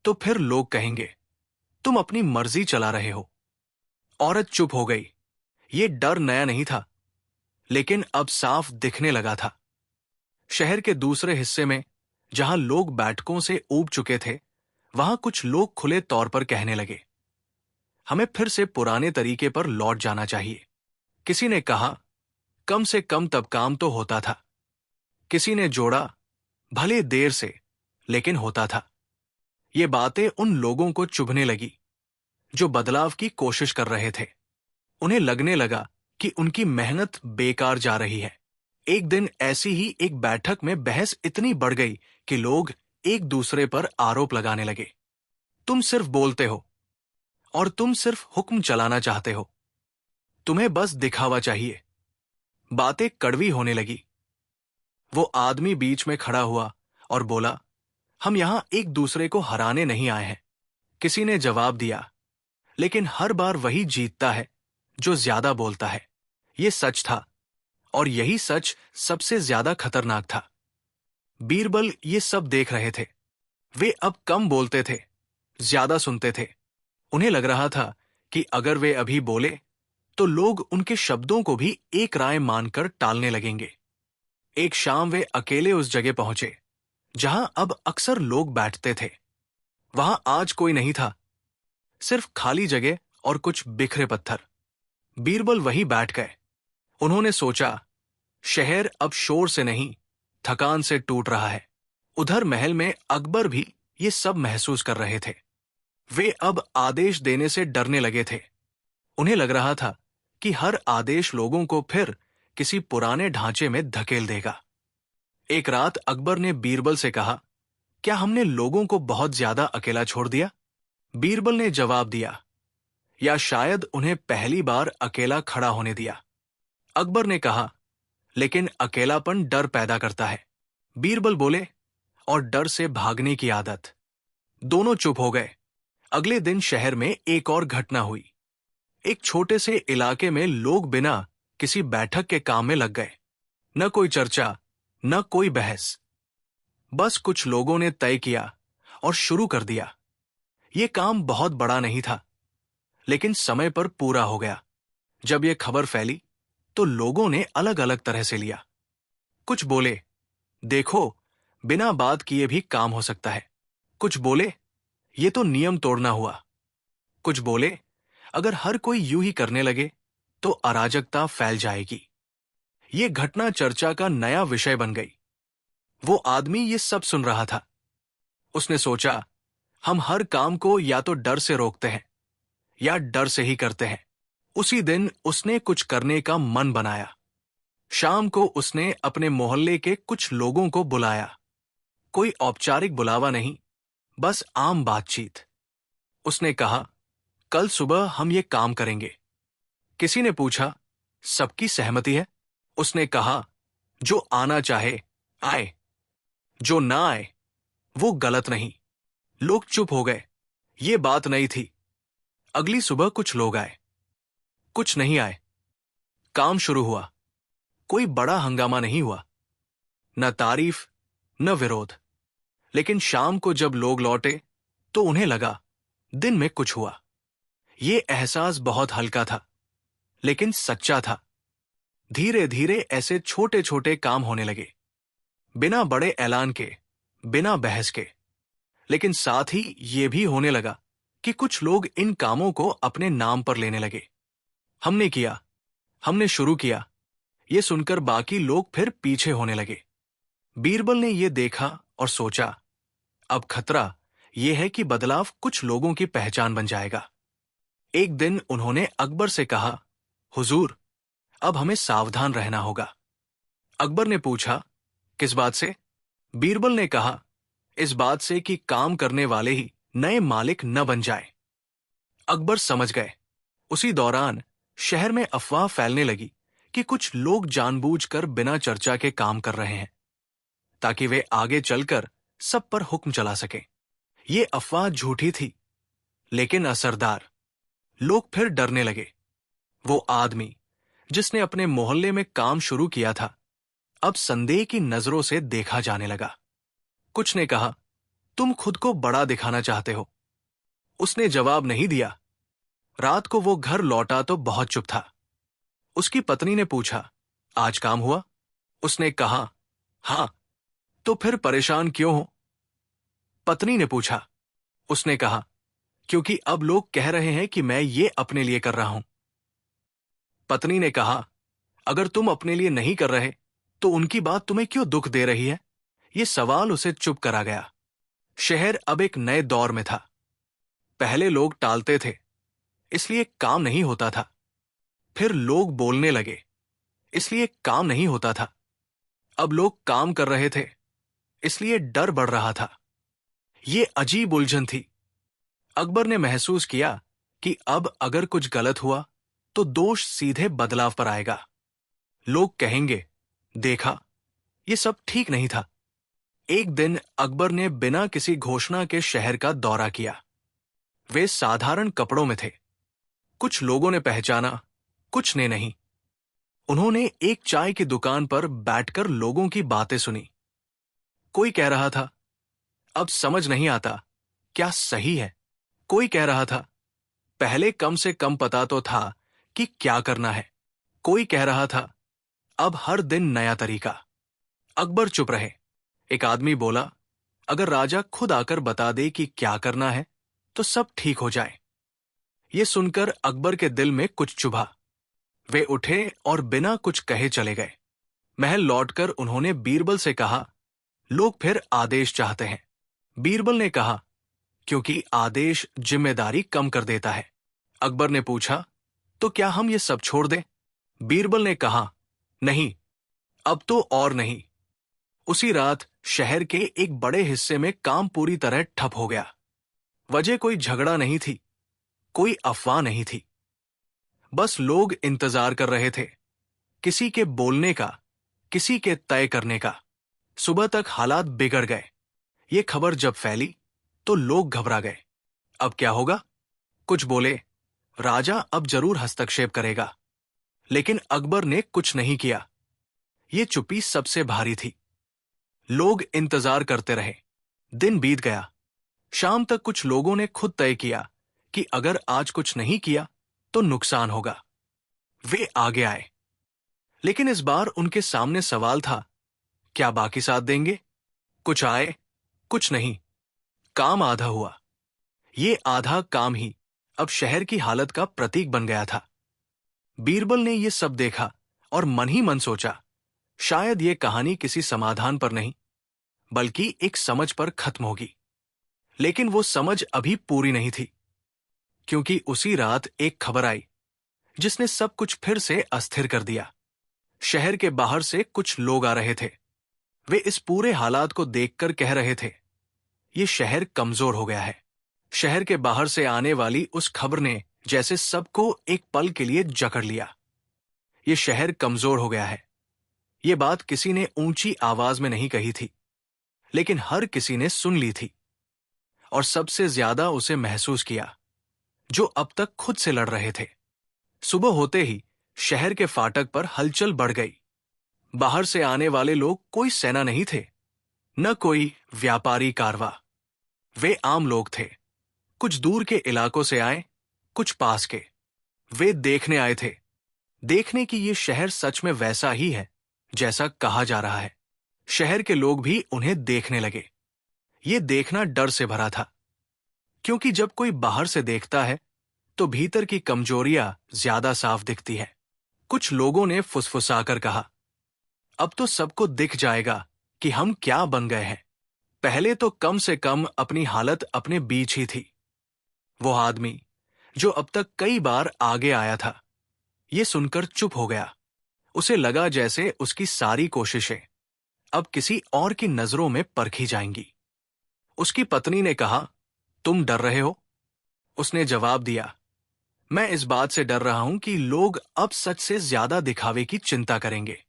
S1: तो फिर लोग कहेंगे, तुम अपनी मर्जी चला रहे हो। औरत चुप हो गई। ये डर नया नहीं था, लेकिन अब साफ दिखने लगा था। शहर के दूसरे हिस्से में, जहां लोग बैठकों से ऊब चुके थे, वहां कुछ लोग खुले तौर पर कहने लगे, हमें फिर से पुराने तरीके पर लौट जाना चाहिए। किसी ने कहा, कम से कम तब काम तो होता था। किसी ने जोड़ा, भले देर से, लेकिन होता था। ये बातें उन लोगों को चुभने लगी जो बदलाव की कोशिश कर रहे थे। उन्हें लगने लगा कि उनकी मेहनत बेकार जा रही है। एक दिन ऐसी ही एक बैठक में बहस इतनी बढ़ गई कि लोग एक दूसरे पर आरोप लगाने लगे, तुम सिर्फ बोलते हो और तुम सिर्फ हुक्म चलाना चाहते हो, तुम्हें बस दिखावा चाहिए। बातें कड़वी होने लगी। वो आदमी बीच में खड़ा हुआ और बोला, हम यहां एक दूसरे को हराने नहीं आए हैं। किसी ने जवाब दिया, लेकिन हर बार वही जीतता है जो ज्यादा बोलता है। ये सच था, और यही सच सबसे ज्यादा खतरनाक था। बीरबल ये सब देख रहे थे। वे अब कम बोलते थे, ज्यादा सुनते थे। उन्हें लग रहा था कि अगर वे अभी बोले तो लोग उनके शब्दों को भी एक राय मानकर टालने लगेंगे। एक शाम वे अकेले उस जगह पहुंचे जहां अब अक्सर लोग बैठते थे। वहां आज कोई नहीं था, सिर्फ खाली जगह और कुछ बिखरे पत्थर। बीरबल वहीं बैठ गए। उन्होंने सोचा, शहर अब शोर से नहीं, थकान से टूट रहा है। उधर महल में अकबर भी ये सब महसूस कर रहे थे। वे अब आदेश देने से डरने लगे थे। उन्हें लग रहा था कि हर आदेश लोगों को फिर किसी पुराने ढांचे में धकेल देगा। एक रात अकबर ने बीरबल से कहा, क्या हमने लोगों को बहुत ज्यादा अकेला छोड़ दिया? बीरबल ने जवाब दिया, या शायद उन्हें पहली बार अकेला खड़ा होने दिया। अकबर ने कहा, लेकिन अकेलापन डर पैदा करता है। बीरबल बोले, और डर से भागने की आदत। दोनों चुप हो गए। अगले दिन शहर में एक और घटना हुई। एक छोटे से इलाके में लोग बिना किसी बैठक के काम में लग गए। न कोई चर्चा, न कोई बहस। बस कुछ लोगों ने तय किया और शुरू कर दिया। ये काम बहुत बड़ा नहीं था, लेकिन समय पर पूरा हो गया। जब ये खबर फैली तो लोगों ने अलग अलग तरह से लिया। कुछ बोले, देखो, बिना बात किए भी काम हो सकता है। कुछ बोले, ये तो नियम तोड़ना हुआ। कुछ बोले, अगर हर कोई यूं ही करने लगे तो अराजकता फैल जाएगी। ये घटना चर्चा का नया विषय बन गई। वो आदमी ये सब सुन रहा था। उसने सोचा, हम हर काम को या तो डर से रोकते हैं या डर से ही करते हैं। उसी दिन उसने कुछ करने का मन बनाया। शाम को उसने अपने मोहल्ले के कुछ लोगों को बुलाया। कोई औपचारिक बुलावा नहीं, बस आम बातचीत। उसने कहा, कल सुबह हम ये काम करेंगे। किसी ने पूछा, सबकी सहमति है? उसने कहा, जो आना चाहे आए, जो ना आए वो गलत नहीं। लोग चुप हो गए। ये बात नहीं थी। अगली सुबह कुछ लोग आए, कुछ नहीं आए। काम शुरू हुआ। कोई बड़ा हंगामा नहीं हुआ, न तारीफ न विरोध। लेकिन शाम को जब लोग लौटे तो उन्हें लगा दिन में कुछ हुआ। ये एहसास बहुत हल्का था, लेकिन सच्चा था। धीरे धीरे ऐसे छोटे छोटे काम होने लगे, बिना बड़े ऐलान के, बिना बहस के। लेकिन साथ ही ये भी होने लगा कि कुछ लोग इन कामों को अपने नाम पर लेने लगे। हमने किया, हमने शुरू किया, ये सुनकर बाकी लोग फिर पीछे होने लगे। बीरबल ने ये देखा और सोचा, अब खतरा ये है कि बदलाव कुछ लोगों की पहचान बन जाएगा। एक दिन उन्होंने अकबर से कहा, हुजूर, अब हमें सावधान रहना होगा। अकबर ने पूछा, किस बात से? बीरबल ने कहा, इस बात से कि काम करने वाले ही नए मालिक न बन जाए। अकबर समझ गए। उसी दौरान शहर में अफवाह फैलने लगी कि कुछ लोग जानबूझकर बिना चर्चा के काम कर रहे हैं, ताकि वे आगे चलकर सब पर हुक्म चला सकें। ये अफवाह झूठी थी, लेकिन असरदार। लोग फिर डरने लगे। वो आदमी जिसने अपने मोहल्ले में काम शुरू किया था, अब संदेह की नजरों से देखा जाने लगा। कुछ ने कहा, तुम खुद को बड़ा दिखाना चाहते हो। उसने जवाब नहीं दिया। रात को वो घर लौटा तो बहुत चुप था। उसकी पत्नी ने पूछा, आज काम हुआ? उसने कहा, हां। तो फिर परेशान क्यों हो? पत्नी ने पूछा। उसने कहा, क्योंकि अब लोग कह रहे हैं कि मैं ये अपने लिए कर रहा हूं। पत्नी ने कहा, अगर तुम अपने लिए नहीं कर रहे तो उनकी बात तुम्हें क्यों दुख दे रही है? ये सवाल उसे चुप करा गया। शहर अब एक नए दौर में था। पहले लोग टालते थे, इसलिए काम नहीं होता था। फिर लोग बोलने लगे, इसलिए काम नहीं होता था। अब लोग काम कर रहे थे, इसलिए डर बढ़ रहा था। ये अजीब उलझन थी। अकबर ने महसूस किया कि अब अगर कुछ गलत हुआ तो दोष सीधे बदलाव पर आएगा। लोग कहेंगे, देखा, ये सब ठीक नहीं था। एक दिन अकबर ने बिना किसी घोषणा के शहर का दौरा किया। वे साधारण कपड़ों में थे। कुछ लोगों ने पहचाना, कुछ ने नहीं। उन्होंने एक चाय की दुकान पर बैठकर लोगों की बातें सुनी। कोई कह रहा था, अब समझ नहीं आता क्या सही है। कोई कह रहा था, पहले कम से कम पता तो था कि क्या करना है। कोई कह रहा था, अब हर दिन नया तरीका। अकबर चुप रहे। एक आदमी बोला, अगर राजा खुद आकर बता दे कि क्या करना है तो सब ठीक हो जाए। ये सुनकर अकबर के दिल में कुछ चुभा। वे उठे और बिना कुछ कहे चले गए। महल लौटकर उन्होंने बीरबल से कहा, लोग फिर आदेश चाहते हैं। बीरबल ने कहा, क्योंकि आदेश जिम्मेदारी कम कर देता है। अकबर ने पूछा, तो क्या हम ये सब छोड़ दें? बीरबल ने कहा, नहीं, अब तो और नहीं। उसी रात शहर के एक बड़े हिस्से में काम पूरी तरह ठप हो गया। वजह कोई झगड़ा नहीं थी, कोई अफवाह नहीं थी। बस लोग इंतजार कर रहे थे, किसी के बोलने का, किसी के तय करने का। सुबह तक हालात बिगड़ गए। ये खबर जब फैली तो लोग घबरा गए। अब क्या होगा? कुछ बोले, राजा अब जरूर हस्तक्षेप करेगा। लेकिन अकबर ने कुछ नहीं किया। ये चुप्पी सबसे भारी थी। लोग इंतजार करते रहे। दिन बीत गया। शाम तक कुछ लोगों ने खुद तय किया कि अगर आज कुछ नहीं किया तो नुकसान होगा। वे आगे आए। लेकिन इस बार उनके सामने सवाल था, क्या बाकी साथ देंगे? कुछ आए, कुछ नहीं। काम आधा हुआ। ये आधा काम ही अब शहर की हालत का प्रतीक बन गया था। बीरबल ने यह सब देखा और मन ही मन सोचा, शायद ये कहानी किसी समाधान पर नहीं बल्कि एक समझ पर खत्म होगी। लेकिन वो समझ अभी पूरी नहीं थी, क्योंकि उसी रात एक खबर आई जिसने सब कुछ फिर से अस्थिर कर दिया। शहर के बाहर से कुछ लोग आ रहे थे। वे इस पूरे हालात को देखकर कह रहे थे, ये शहर कमजोर हो गया है। शहर के बाहर से आने वाली उस खबर ने जैसे सबको एक पल के लिए जकड़ लिया। ये शहर कमजोर हो गया है। ये बात किसी ने ऊंची आवाज में नहीं कही थी, लेकिन हर किसी ने सुन ली थी। और सबसे ज्यादा उसे महसूस किया जो अब तक खुद से लड़ रहे थे। सुबह होते ही शहर के फाटक पर हलचल बढ़ गई। बाहर से आने वाले लोग कोई सेना नहीं थे, न कोई व्यापारी कारवा। वे आम लोग थे, कुछ दूर के इलाकों से आए, कुछ पास के। वे देखने आए थे, देखने कि ये शहर सच में वैसा ही है जैसा कहा जा रहा है। शहर के लोग भी उन्हें देखने लगे। ये देखना डर से भरा था, क्योंकि जब कोई बाहर से देखता है तो भीतर की कमजोरियां ज्यादा साफ दिखती है। कुछ लोगों ने फुसफुसाकर कहा, अब तो सबको दिख जाएगा कि हम क्या बन गए हैं। पहले तो कम से कम अपनी हालत अपने बीच ही थी। वो आदमी जो अब तक कई बार आगे आया था, ये सुनकर चुप हो गया। उसे लगा जैसे उसकी सारी कोशिशें अब किसी और की नजरों में परखी जाएंगी। उसकी पत्नी ने कहा, तुम डर रहे हो? उसने जवाब दिया, मैं इस बात से डर रहा हूं कि लोग अब सच से ज्यादा दिखावे की चिंता करेंगे।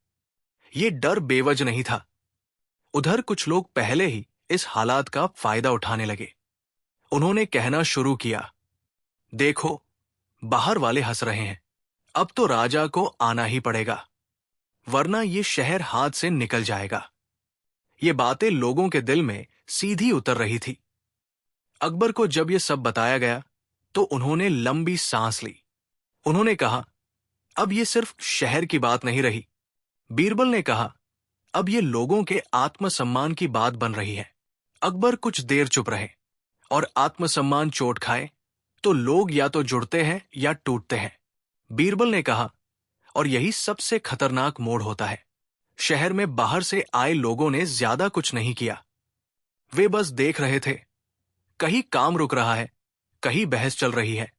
S1: ये डर बेवजह नहीं था। उधर कुछ लोग पहले ही इस हालात का फायदा उठाने लगे। उन्होंने कहना शुरू किया, देखो, बाहर वाले हंस रहे हैं, अब तो राजा को आना ही पड़ेगा, वरना ये शहर हाथ से निकल जाएगा। ये बातें लोगों के दिल में सीधी उतर रही थी। अकबर को जब ये सब बताया गया तो उन्होंने लंबी सांस ली। उन्होंने कहा, अब ये सिर्फ शहर की बात नहीं रही। बीरबल ने कहा, अब ये लोगों के आत्मसम्मान की बात बन रही है। अकबर कुछ देर चुप रहे। और आत्मसम्मान चोट खाए तो लोग या तो जुड़ते हैं या टूटते हैं। बीरबल ने कहा, और यही सबसे खतरनाक मोड़ होता है। शहर में बाहर से आए लोगों ने ज्यादा कुछ नहीं किया। वे बस देख रहे थे। कहीं काम रुक रहा है, कहीं बहस चल रही है,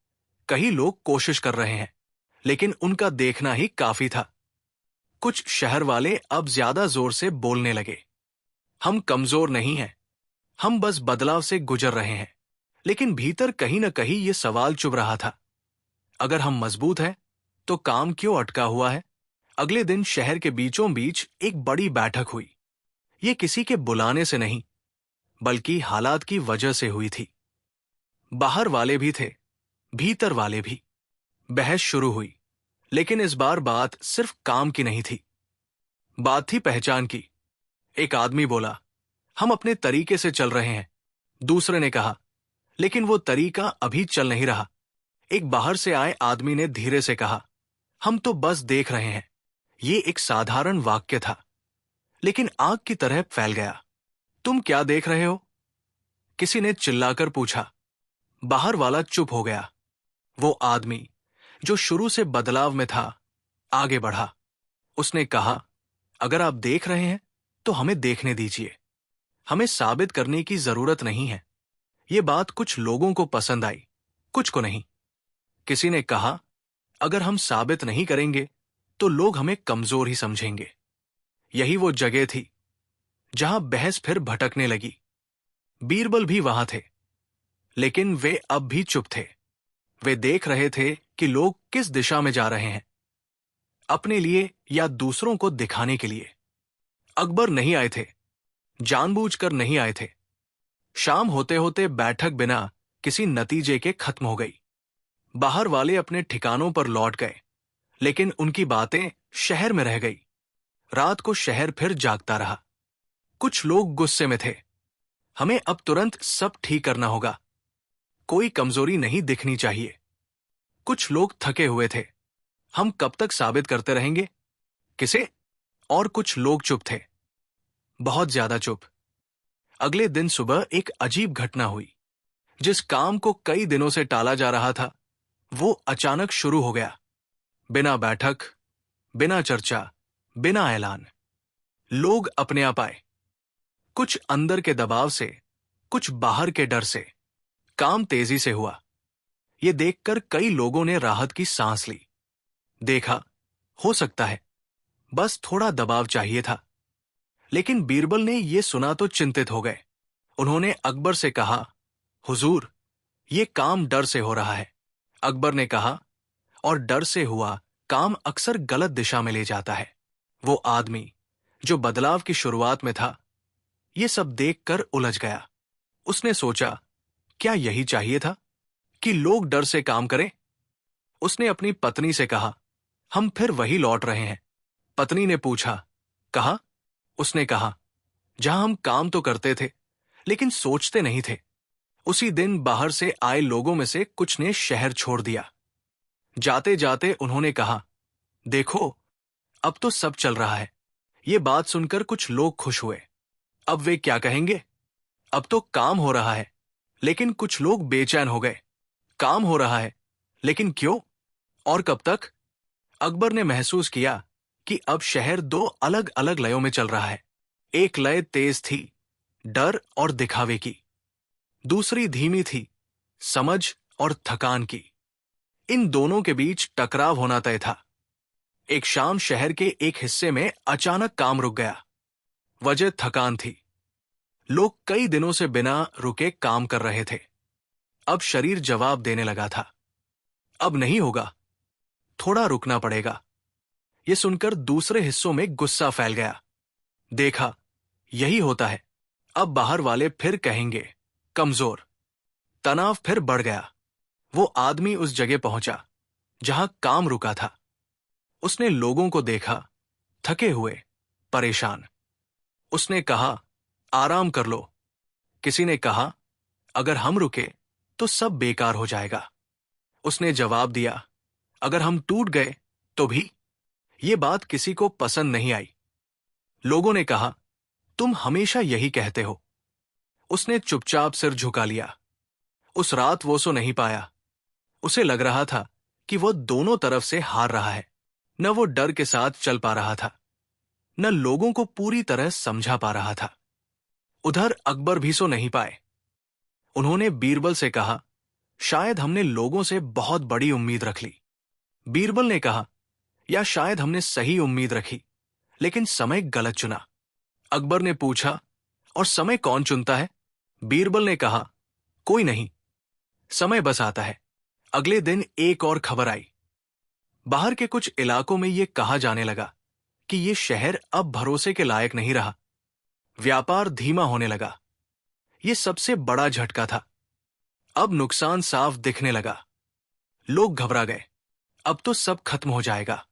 S1: कहीं लोग कोशिश कर रहे हैं, लेकिन उनका देखना ही काफी था। कुछ शहर वाले अब ज्यादा जोर से बोलने लगे, हम कमजोर नहीं हैं, हम बस बदलाव से गुजर रहे हैं। लेकिन भीतर कहीं न कहीं ये सवाल चुभ रहा था, अगर हम मजबूत हैं तो काम क्यों अटका हुआ है? अगले दिन शहर के बीचों बीच एक बड़ी बैठक हुई। ये किसी के बुलाने से नहीं, बल्कि हालात की वजह से हुई थी। बाहर वाले भी थे, भीतर वाले भी। बहस शुरू हुई, लेकिन इस बार बात सिर्फ काम की नहीं थी, बात थी पहचान की। एक आदमी बोला, हम अपने तरीके से चल रहे हैं। दूसरे ने कहा, लेकिन वो तरीका अभी चल नहीं रहा। एक बाहर से आए आदमी ने धीरे से कहा, हम तो बस देख रहे हैं। ये एक साधारण वाक्य था, लेकिन आग की तरह फैल गया। तुम क्या देख रहे हो? किसी ने चिल्लाकर पूछा। बाहर वाला चुप हो गया। वो आदमी, जो शुरू से बदलाव में था, आगे बढ़ा। उसने कहा, अगर आप देख रहे हैं तो हमें देखने दीजिए। हमें साबित करने की जरूरत नहीं है। ये बात कुछ लोगों को पसंद आई, कुछ को नहीं। किसी ने कहा, अगर हम साबित नहीं करेंगे तो लोग हमें कमजोर ही समझेंगे। यही वो जगह थी जहां बहस फिर भटकने लगी। बीरबल भी वहां थे, लेकिन वे अब भी चुप थे। वे देख रहे थे कि लोग किस दिशा में जा रहे हैं, अपने लिए या दूसरों को दिखाने के लिए। अकबर नहीं आए थे, जानबूझकर नहीं आए थे। शाम होते होते बैठक बिना किसी नतीजे के खत्म हो गई। बाहर वाले अपने ठिकानों पर लौट गए, लेकिन उनकी बातें शहर में रह गई। रात को शहर फिर जागता रहा। कुछ लोग गुस्से में थे, हमें अब तुरंत सब ठीक करना होगा, कोई कमजोरी नहीं दिखनी चाहिए। कुछ लोग थके हुए थे, हम कब तक साबित करते रहेंगे, किसे? और कुछ लोग चुप थे, बहुत ज्यादा चुप। अगले दिन सुबह एक अजीब घटना हुई। जिस काम को कई दिनों से टाला जा रहा था, वो अचानक शुरू हो गया। बिना बैठक, बिना चर्चा, बिना ऐलान। लोग अपने आप आए, कुछ अंदर के दबाव से, कुछ बाहर के डर से। काम तेजी से हुआ। ये देखकर कई लोगों ने राहत की सांस ली। देखा, हो सकता है बस थोड़ा दबाव चाहिए था। लेकिन बीरबल ने यह सुना तो चिंतित हो गए। उन्होंने अकबर से कहा, हुजूर, ये काम डर से हो रहा है। अकबर ने कहा, और डर से हुआ काम अक्सर गलत दिशा में ले जाता है। वो आदमी, जो बदलाव की शुरुआत में था, ये सब देखकर उलझ गया। उसने सोचा, क्या यही चाहिए था कि लोग डर से काम करें? उसने अपनी पत्नी से कहा, हम फिर वही लौट रहे हैं। पत्नी ने पूछा, कहा? उसने कहा, जहां हम काम तो करते थे, लेकिन सोचते नहीं थे। उसी दिन बाहर से आए लोगों में से कुछ ने शहर छोड़ दिया। जाते जाते उन्होंने कहा, देखो, अब तो सब चल रहा है। ये बात सुनकर कुछ लोग खुश हुए। अब वे क्या कहेंगे? अब तो काम हो रहा है। लेकिन कुछ लोग बेचैन हो गए। काम हो रहा है, लेकिन क्यों और कब तक? अकबर ने महसूस किया कि अब शहर दो अलग अलग लयों में चल रहा है। एक लय तेज थी, डर और दिखावे की। दूसरी धीमी थी, समझ और थकान की। इन दोनों के बीच टकराव होना तय था। एक शाम शहर के एक हिस्से में अचानक काम रुक गया। वजह थकान थी। लोग कई दिनों से बिना रुके काम कर रहे थे। अब शरीर जवाब देने लगा था, अब नहीं होगा, थोड़ा रुकना पड़ेगा। यह सुनकर दूसरे हिस्सों में गुस्सा फैल गया। देखा, यही होता है। अब बाहर वाले फिर कहेंगे, कमजोर। तनाव फिर बढ़ गया। वो आदमी उस जगह पहुंचा जहां काम रुका था। उसने लोगों को देखा, थके हुए, परेशान। उसने कहा, आराम कर लो। किसी ने कहा, अगर हम रुके तो सब बेकार हो जाएगा। उसने जवाब दिया, अगर हम टूट गए तो भी। ये बात किसी को पसंद नहीं आई। लोगों ने कहा, तुम हमेशा यही कहते हो। उसने चुपचाप सिर झुका लिया। उस रात वो सो नहीं पाया। उसे लग रहा था कि वो दोनों तरफ से हार रहा है। न वो डर के साथ चल पा रहा था, न लोगों को पूरी तरह समझा पा रहा था। उधर अकबर भी सो नहीं पाए। उन्होंने बीरबल से कहा, शायद हमने लोगों से बहुत बड़ी उम्मीद रख ली। बीरबल ने कहा, या शायद हमने सही उम्मीद रखी, लेकिन समय गलत चुना। अकबर ने पूछा, और समय कौन चुनता है? बीरबल ने कहा, कोई नहीं, समय बस आता है। अगले दिन एक और खबर आई। बाहर के कुछ इलाकों में यह कहा जाने लगा कि यह शहर अब भरोसे के लायक नहीं रहा। व्यापार धीमा होने लगा। ये सबसे बड़ा झटका था। अब नुकसान साफ दिखने लगा। लोग घबरा गए। अब तो सब खत्म हो जाएगा।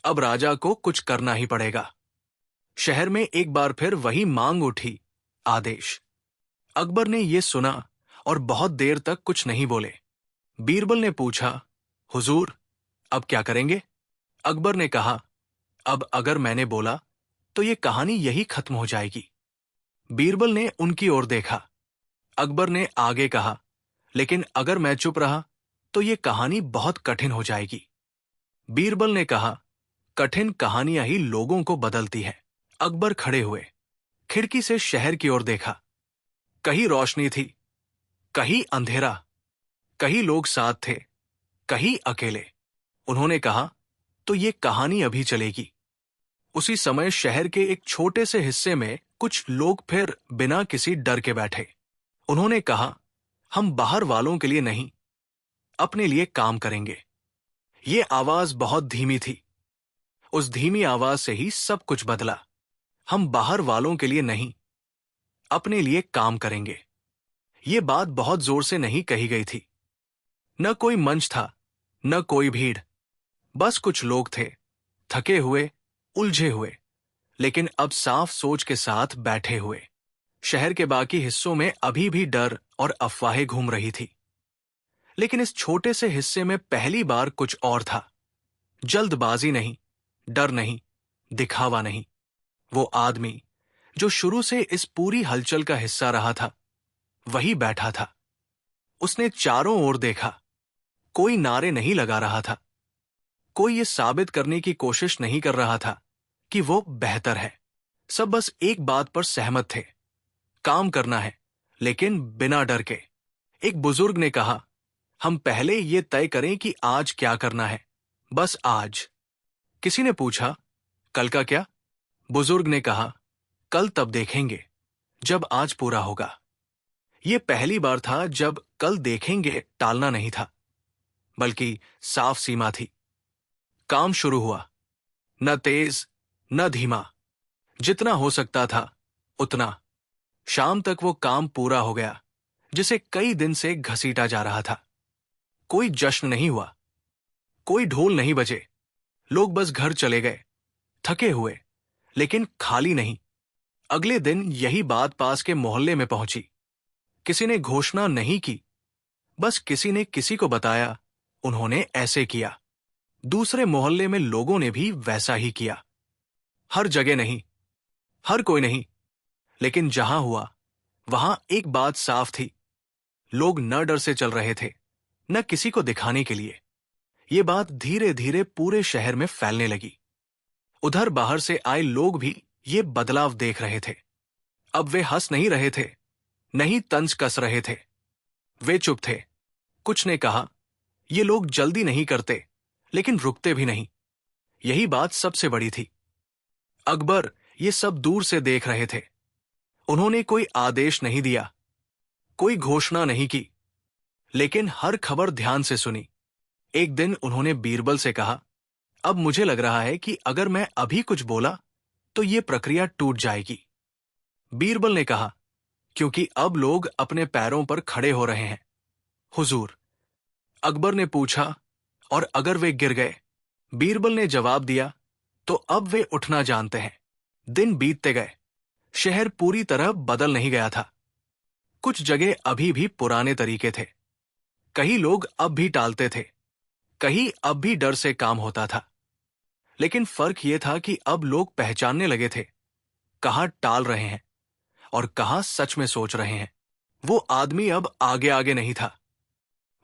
S1: अब राजा को कुछ करना ही पड़ेगा। शहर में एक बार फिर वही मांग उठी, आदेश। अकबर ने यह सुना और बहुत देर तक कुछ नहीं बोले। बीरबल ने पूछा, हुजूर, अब क्या करेंगे? अकबर ने कहा, अब अगर मैंने बोला तो ये कहानी यही खत्म हो जाएगी। बीरबल ने उनकी ओर देखा। अकबर ने आगे कहा, लेकिन अगर मैं चुप रहा तो ये कहानी बहुत कठिन हो जाएगी। बीरबल ने कहा, कठिन कहानियां ही लोगों को बदलती हैं। अकबर खड़े हुए, खिड़की से शहर की ओर देखा। कहीं रोशनी थी, कहीं अंधेरा, कहीं लोग साथ थे, कहीं अकेले। उन्होंने कहा, तो ये कहानी अभी चलेगी। उसी समय शहर के एक छोटे से हिस्से में कुछ लोग फिर बिना किसी डर के बैठे। उन्होंने कहा, हम बाहर वालों के लिए नहीं, अपने लिए काम करेंगे। ये आवाज बहुत धीमी थी। उस धीमी आवाज से ही सब कुछ बदला। हम बाहर वालों के लिए नहीं, अपने लिए काम करेंगे। ये बात बहुत जोर से नहीं कही गई थी। न कोई मंच था, न कोई भीड़। बस कुछ लोग थे, थके हुए, उलझे हुए, लेकिन अब साफ सोच के साथ बैठे हुए। शहर के बाकी हिस्सों में अभी भी डर और अफवाहें घूम रही थी, लेकिन इस छोटे से हिस्से में पहली बार कुछ और था। जल्दबाजी नहीं, डर नहीं, दिखावा नहीं। वो आदमी जो शुरू से इस पूरी हलचल का हिस्सा रहा था, वही बैठा था। उसने चारों ओर देखा। कोई नारे नहीं लगा रहा था। कोई ये साबित करने की कोशिश नहीं कर रहा था कि वो बेहतर है। सब बस एक बात पर सहमत थे, काम करना है, लेकिन बिना डर के। एक बुजुर्ग ने कहा, हम पहले ये तय करें कि आज क्या करना है, बस आज। किसी ने पूछा, कल का क्या? बुजुर्ग ने कहा, कल तब देखेंगे, जब आज पूरा होगा। ये पहली बार था जब कल देखेंगे टालना नहीं था, बल्कि साफ सीमा थी। काम शुरू हुआ, न तेज न धीमा, जितना हो सकता था उतना। शाम तक वो काम पूरा हो गया, जिसे कई दिन से घसीटा जा रहा था। कोई जश्न नहीं हुआ, कोई ढोल नहीं बजे। लोग बस घर चले गए, थके हुए, लेकिन खाली नहीं। अगले दिन यही बात पास के मोहल्ले में पहुंची। किसी ने घोषणा नहीं की, बस किसी ने किसी को बताया, उन्होंने ऐसे किया। दूसरे मोहल्ले में लोगों ने भी वैसा ही किया। हर जगह नहीं, हर कोई नहीं, लेकिन जहां हुआ वहां एक बात साफ थी। लोग न डर से चल रहे थे, न किसी को दिखाने के लिए। ये बात धीरे धीरे पूरे शहर में फैलने लगी। उधर बाहर से आए लोग भी ये बदलाव देख रहे थे। अब वे हंस नहीं रहे थे, नहीं तंज कस रहे थे। वे चुप थे। कुछ ने कहा, ये लोग जल्दी नहीं करते, लेकिन रुकते भी नहीं। यही बात सबसे बड़ी थी। अकबर ये सब दूर से देख रहे थे। उन्होंने कोई आदेश नहीं दिया, कोई घोषणा नहीं की, लेकिन हर खबर ध्यान से सुनी। एक दिन उन्होंने बीरबल से कहा, अब मुझे लग रहा है कि अगर मैं अभी कुछ बोला तो ये प्रक्रिया टूट जाएगी। बीरबल ने कहा, क्योंकि अब लोग अपने पैरों पर खड़े हो रहे हैं, हुजूर। अकबर ने पूछा, और अगर वे गिर गए? बीरबल ने जवाब दिया, तो अब वे उठना जानते हैं। दिन बीतते गए। शहर पूरी तरह बदल नहीं गया था। कुछ जगह अभी भी पुराने तरीके थे। कई लोग अब भी टालते थे, कहीं अब भी डर से काम होता था। लेकिन फर्क यह था कि अब लोग पहचानने लगे थे, कहां टाल रहे हैं और कहां सच में सोच रहे हैं। वो आदमी अब आगे आगे नहीं था,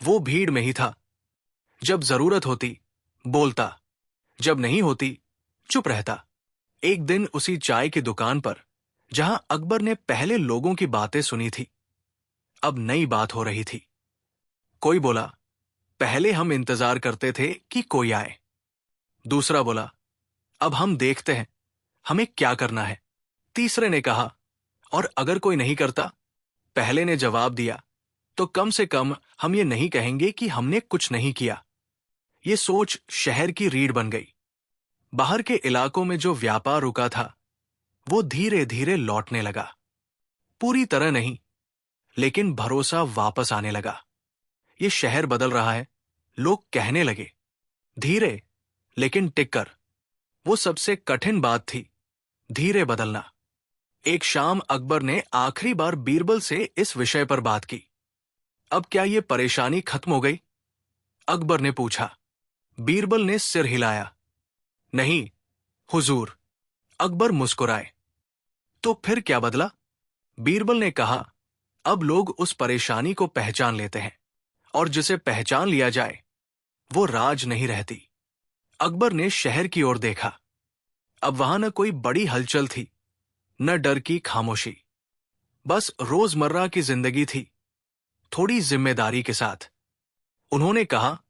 S1: वो भीड़ में ही था। जब जरूरत होती बोलता, जब नहीं होती चुप रहता। एक दिन उसी चाय की दुकान पर जहां अकबर ने पहले लोगों की बातें सुनी थी, अब नई बात हो रही थी। कोई बोला, पहले हम इंतजार करते थे कि कोई आए। दूसरा बोला, अब हम देखते हैं हमें क्या करना है। तीसरे ने कहा, और अगर कोई नहीं करता? पहले ने जवाब दिया, तो कम से कम हम ये नहीं कहेंगे कि हमने कुछ नहीं किया। ये सोच शहर की रीढ़ बन गई। बाहर के इलाकों में जो व्यापार रुका था, वो धीरे धीरे लौटने लगा। पूरी तरह नहीं, लेकिन भरोसा वापस आने लगा। ये शहर बदल रहा है, लोग कहने लगे। धीरे लेकिन टिककर। वो सबसे कठिन बात थी, धीरे बदलना। एक शाम अकबर ने आखिरी बार बीरबल से इस विषय पर बात की। अब क्या ये परेशानी खत्म हो गई? अकबर ने पूछा। बीरबल ने सिर हिलाया। नहीं हुजूर। अकबर मुस्कुराए। तो फिर क्या बदला? बीरबल ने कहा, अब लोग उस परेशानी को पहचान लेते हैं, और जिसे पहचान लिया जाए वो राज नहीं रहती। अकबर ने शहर की ओर देखा। अब वहां न कोई बड़ी हलचल थी, न डर की खामोशी। बस रोजमर्रा की जिंदगी थी, थोड़ी जिम्मेदारी के साथ। उन्होंने कहा,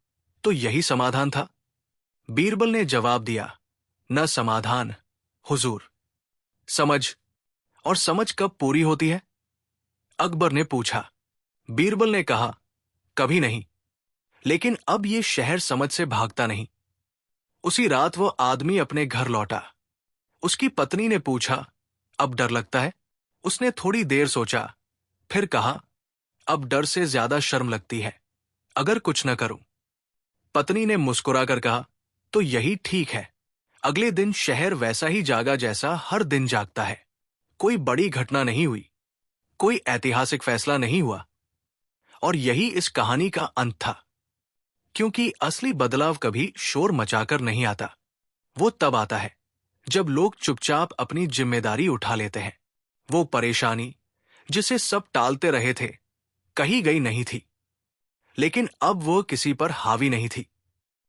S1: तो यही समाधान था? बीरबल ने जवाब दिया, न समाधान हुजूर, समझ। और समझ कब पूरी होती है? अकबर ने पूछा। बीरबल ने कहा, कभी नहीं। लेकिन अब ये शहर समझ से भागता नहीं। उसी रात वो आदमी अपने घर लौटा। उसकी पत्नी ने पूछा, अब डर लगता है? उसने थोड़ी देर सोचा, फिर कहा, अब डर से ज्यादा शर्म लगती है, अगर कुछ न करूं। पत्नी ने मुस्कुराकर कहा, तो यही ठीक है। अगले दिन शहर वैसा ही जागा जैसा हर दिन जागता है। कोई बड़ी घटना नहीं हुई, कोई ऐतिहासिक फैसला नहीं हुआ। और यही इस कहानी का अंत था। क्योंकि असली बदलाव कभी शोर मचाकर नहीं आता। वो तब आता है जब लोग चुपचाप अपनी जिम्मेदारी उठा लेते हैं। वो परेशानी जिसे सब टालते रहे थे, कही गई नहीं थी, लेकिन अब वो किसी पर हावी नहीं थी।